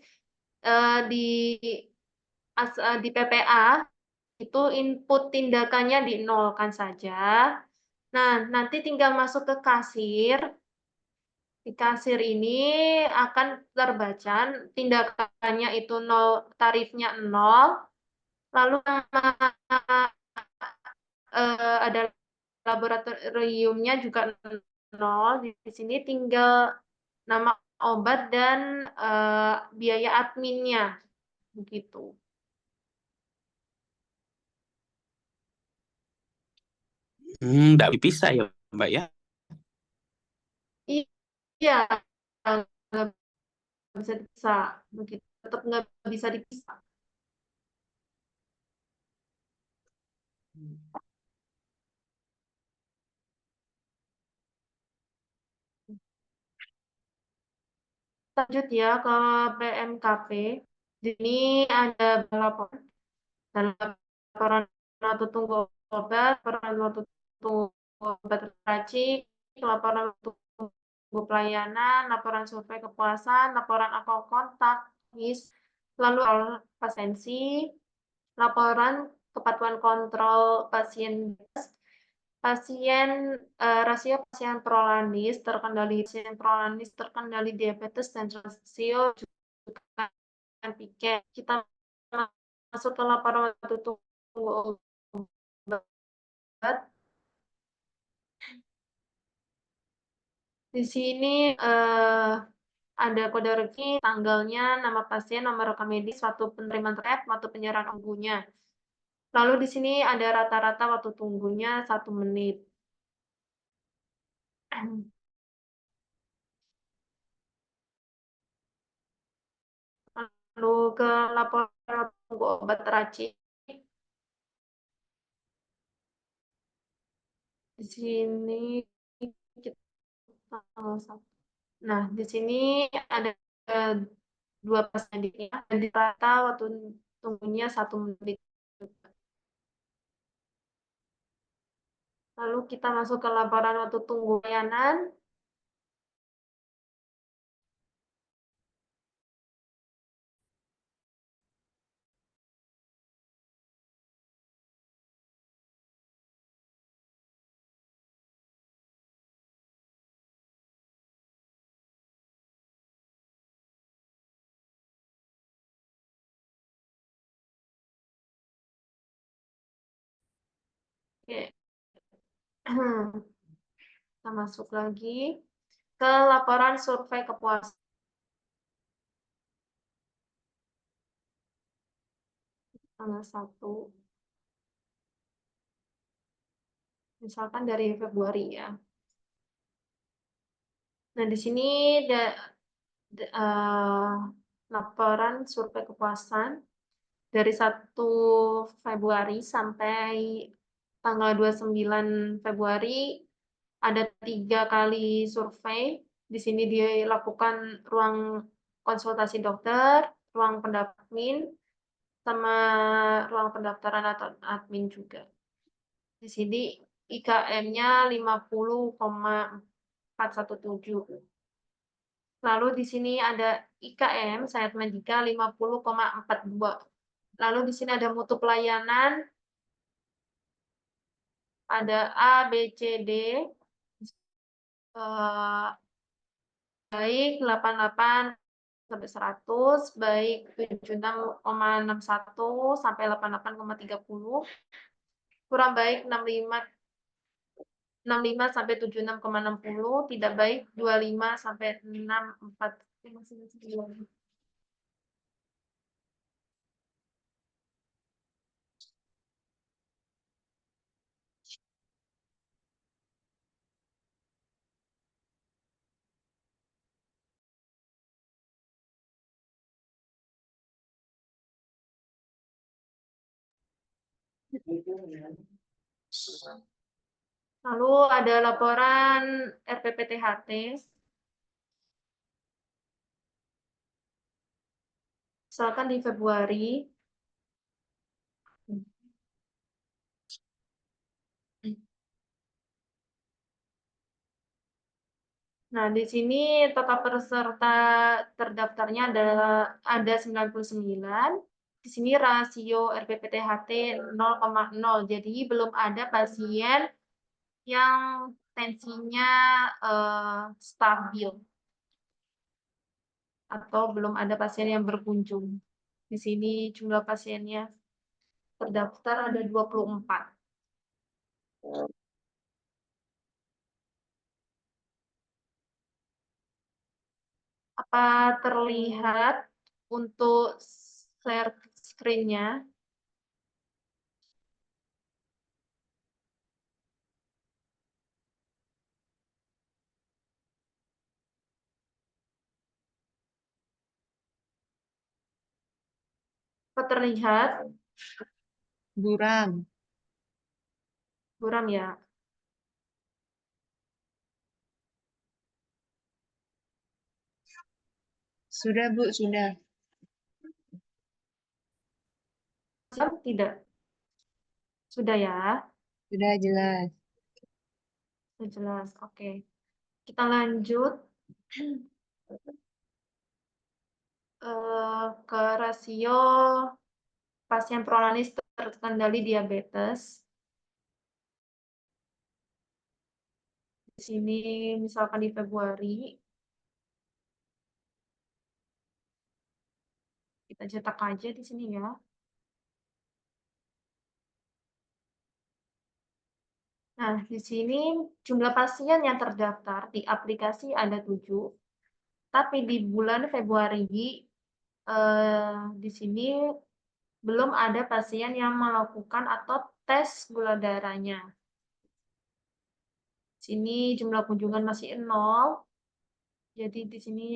di di PPA itu input tindakannya dinolkan saja. Nah, nanti tinggal masuk ke kasir. Di kasir ini akan terbaca tindakannya itu 0, tarifnya 0. Lalu ada laboratoriumnya juga 0. Di sini tinggal nama obat dan biaya adminnya begitu.
Nggak dipisah ya, Mbak ya?
Iya, nggak bisa dipisah, begitu. Tetap nggak bisa dipisah. Lanjut ya ke PMKP. Di sini ada laporan. Laporan waktu tunggu obat, laporan waktu tunggu obat racik, laporan waktu tunggu pelayanan, laporan survei kepuasan, laporan akal kontak, lalu pasensi, laporan kepatuhan kontrol pasien, rasio pasien prolanis terkendali diabetes dan rasio juga piket. Kita masuk ke laporan waktu tunggu obat. Di sini ada kode regi, tanggalnya, nama pasien, nomor rekam medis, waktu penerimaan tab, waktu penyerahan onggunya. Lalu di sini ada rata-rata waktu tunggunya 1 menit. Lalu ke laporan tunggu obat racik. Di sini kita nah, di sini ada 2 pasien dan di rata waktu tunggunya 1 menit. Lalu kita masuk ke laporan waktu tunggu layanan. Oke. Kita masuk lagi ke laporan survei kepuasan. Tanggal 1. Misalkan dari Februari ya. Nah, di sini laporan survei kepuasan dari 1 Februari sampai tanggal 29 Februari ada 3 kali survei. Di sini dilakukan ruang konsultasi dokter, ruang pendaftaran, sama ruang pendaftaran atau admin juga. Di sini IKM-nya 50,417. Lalu di sini ada IKM Sains Medika 50,42. Lalu di sini ada mutu pelayanan, ada A, B, C, D, baik 88 sampai 100, baik 76,61 sampai 88,30, kurang baik 65 sampai 76,60, tidak baik 25 sampai 64. Lalu ada laporan RPPTHT, misalkan di Februari. Nah, di sini total peserta terdaftarnya ada 99. Di sini rasio RPPTHT 0,0. Jadi belum ada pasien yang tensinya stabil atau belum ada pasien yang berkunjung. Di sini jumlah pasiennya terdaftar ada 24. Apa terlihat untuk share screen-nya? Apa terlihat?
Buram.
Buram ya.
Sudah, Bu, sudah.
Tidak. Sudah ya.
Sudah jelas.
Sudah jelas. Oke. Kita lanjut ke rasio pasien prolanis terkendali diabetes. Di sini misalkan di Februari kita cetak aja di sini ya. Nah, di sini jumlah pasien yang terdaftar di aplikasi ada 7, tapi di bulan Februari di sini belum ada pasien yang melakukan atau tes gula darahnya. Di sini jumlah kunjungan masih 0, jadi di sini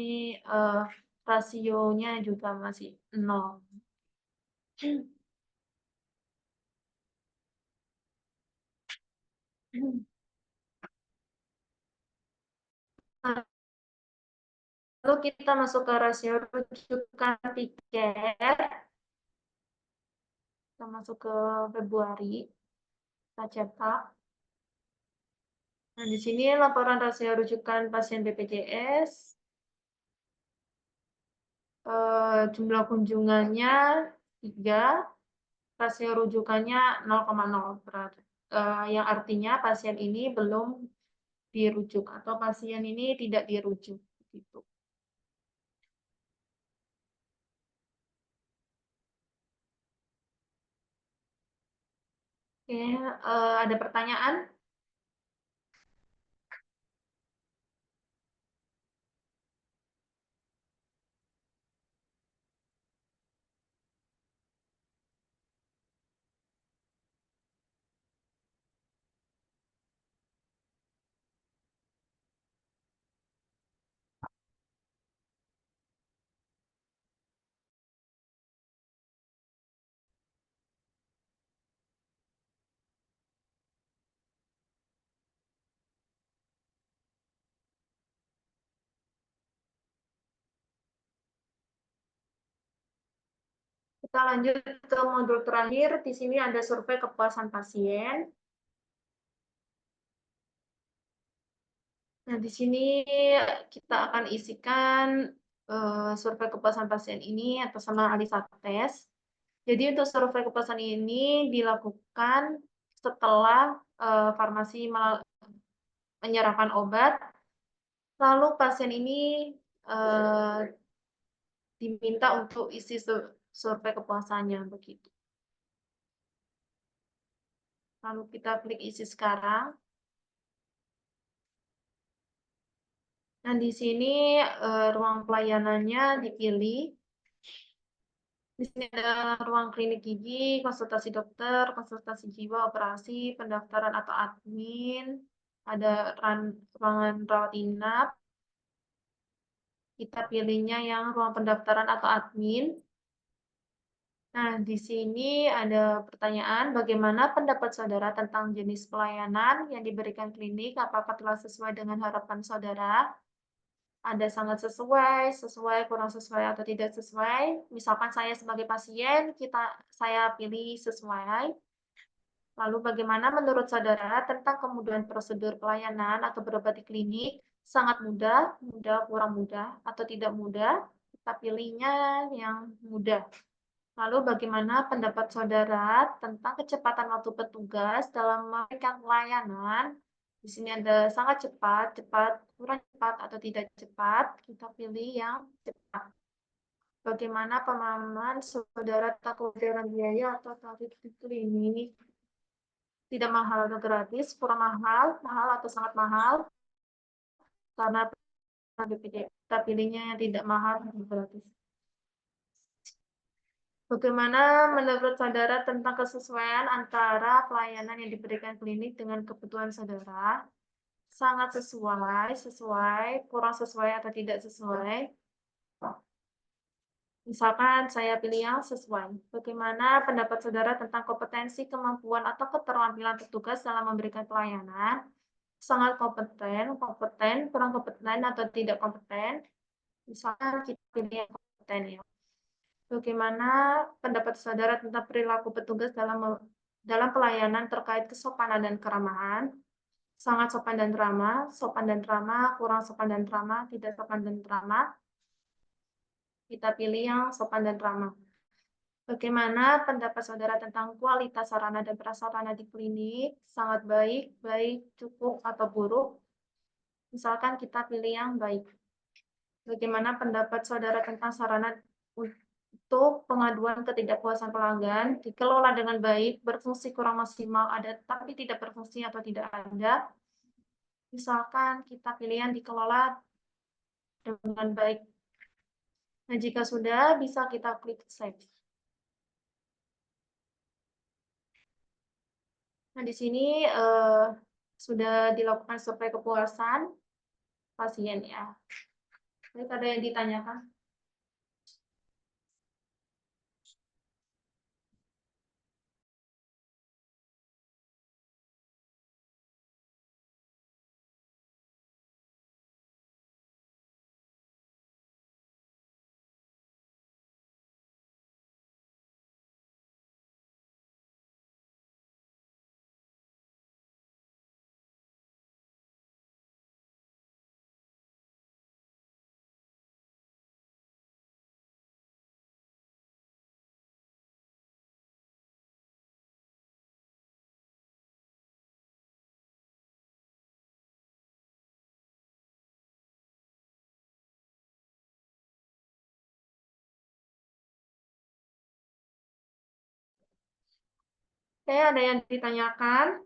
rasionya juga masih 0. Lalu kita masuk ke rasio rujukan tiket. Kita masuk ke Februari. Kita cetak. Nah, di sini laporan rasio rujukan pasien BPJS. Jumlah kunjungannya 3, rasio rujukannya 0,0 berarti. Yang artinya pasien ini belum dirujuk atau pasien ini tidak dirujuk gitu. Oke, ada pertanyaan? Kita lanjut ke modul terakhir. Di sini ada survei kepuasan pasien. Nah, di sini kita akan isikan survei kepuasan pasien ini atas nama Alisa Tes. Jadi untuk survei kepuasan ini dilakukan setelah farmasi menyerahkan obat, lalu pasien ini diminta untuk isi survei kepuasannya begitu. Lalu kita klik isi sekarang. Nah, di sini ruang pelayanannya dipilih. Di sini ada ruang klinik gigi, konsultasi dokter, konsultasi jiwa, operasi, pendaftaran atau admin, ada ruangan rawat inap. Kita pilihnya yang ruang pendaftaran atau admin. Nah, di sini ada pertanyaan, bagaimana pendapat saudara tentang jenis pelayanan yang diberikan klinik? Apakah telah sesuai dengan harapan saudara? Ada sangat sesuai, kurang sesuai, atau tidak sesuai. Misalkan saya sebagai pasien, saya pilih sesuai. Lalu bagaimana menurut saudara tentang kemudahan prosedur pelayanan atau berobat di klinik? Sangat mudah, mudah, kurang mudah, atau tidak mudah? Kita pilihnya yang mudah. Lalu bagaimana pendapat saudara tentang kecepatan waktu petugas dalam memberikan pelayanan? Di sini ada sangat cepat, cepat, kurang cepat, atau tidak cepat. Kita pilih yang cepat. Bagaimana pemahaman saudara tentang kewajaran biaya atau tarif di klinik? Tidak mahal atau gratis, kurang mahal, mahal atau sangat mahal. Karena kita pilihnya yang tidak mahal atau gratis. Bagaimana menurut saudara tentang kesesuaian antara pelayanan yang diberikan klinik dengan kebutuhan saudara? Sangat sesuai, sesuai, kurang sesuai atau tidak sesuai? Misalkan saya pilih yang sesuai. Bagaimana pendapat saudara tentang kompetensi, kemampuan, atau keterampilan petugas dalam memberikan pelayanan? Sangat kompeten, kompeten, kurang kompeten, atau tidak kompeten? Misalkan kita pilih yang kompeten ya. Bagaimana pendapat saudara tentang perilaku petugas dalam pelayanan terkait kesopanan dan keramahan? Sangat sopan dan ramah, kurang sopan dan ramah, tidak sopan dan ramah. Kita pilih yang sopan dan ramah. Bagaimana pendapat saudara tentang kualitas sarana dan prasarana di klinik? Sangat baik, baik, cukup, atau buruk? Misalkan kita pilih yang baik. Bagaimana pendapat saudara tentang sarana untuk pengaduan ketidakpuasan pelanggan, dikelola dengan baik, berfungsi kurang maksimal, ada tapi tidak berfungsi atau tidak ada? Misalkan kita pilih yang dikelola dengan baik. Nah, jika sudah, bisa kita klik save. Nah, di sini sudah dilakukan survei kepuasan pasien ya. Baik, ada yang ditanyakan? Oke, ada yang ditanyakan?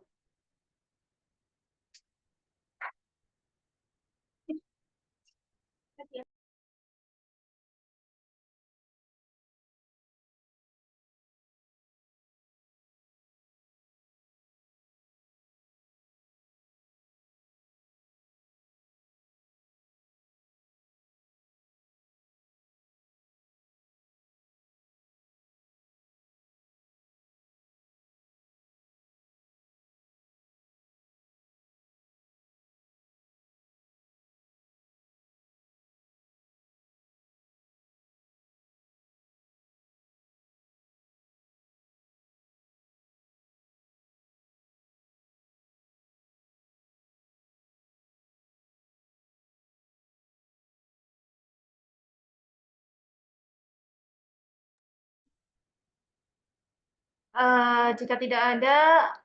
Jika tidak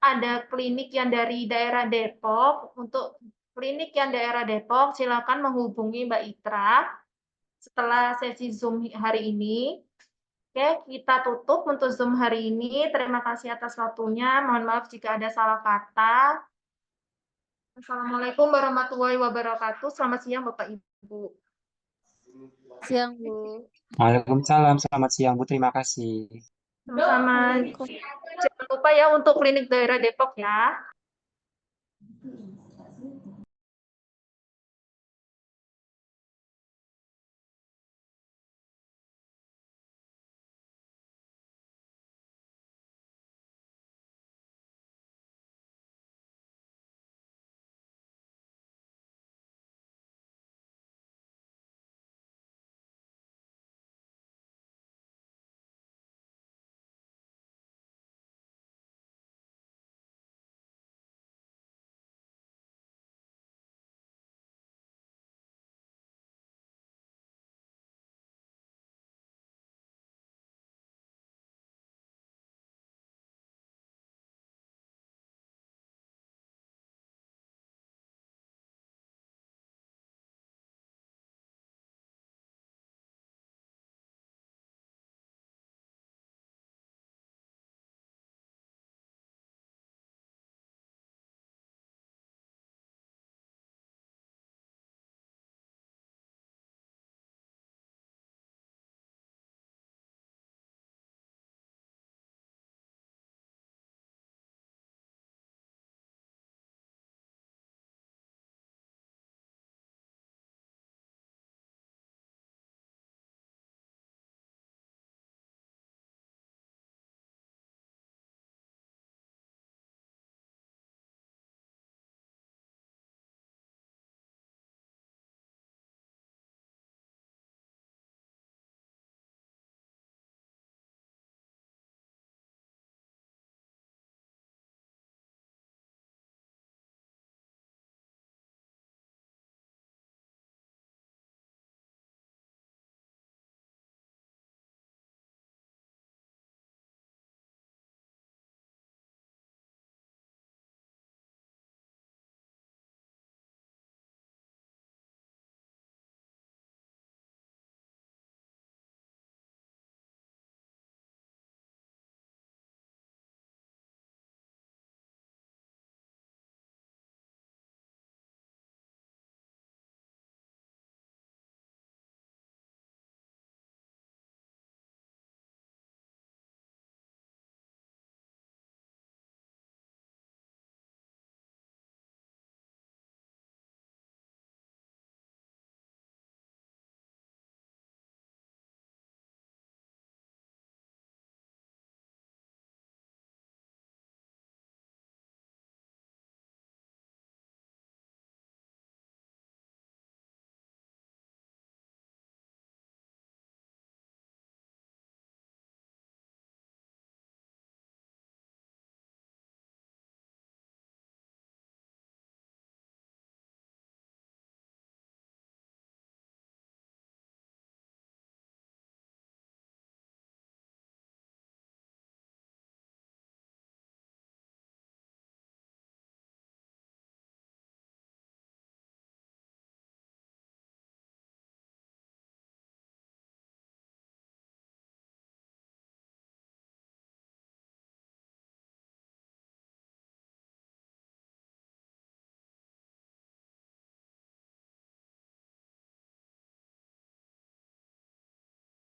ada klinik yang dari daerah Depok. Untuk klinik yang daerah Depok, silakan menghubungi Mbak Itra setelah sesi Zoom hari ini. Oke, kita tutup untuk Zoom hari ini. Terima kasih atas waktunya. Mohon maaf jika ada salah kata. Assalamualaikum warahmatullahi wabarakatuh. Selamat siang, Bapak Ibu.
Siang, Bu.
Waalaikumsalam, selamat siang Bu, terima kasih.
Sama-sama. Jangan lupa ya untuk klinik daerah Depok ya.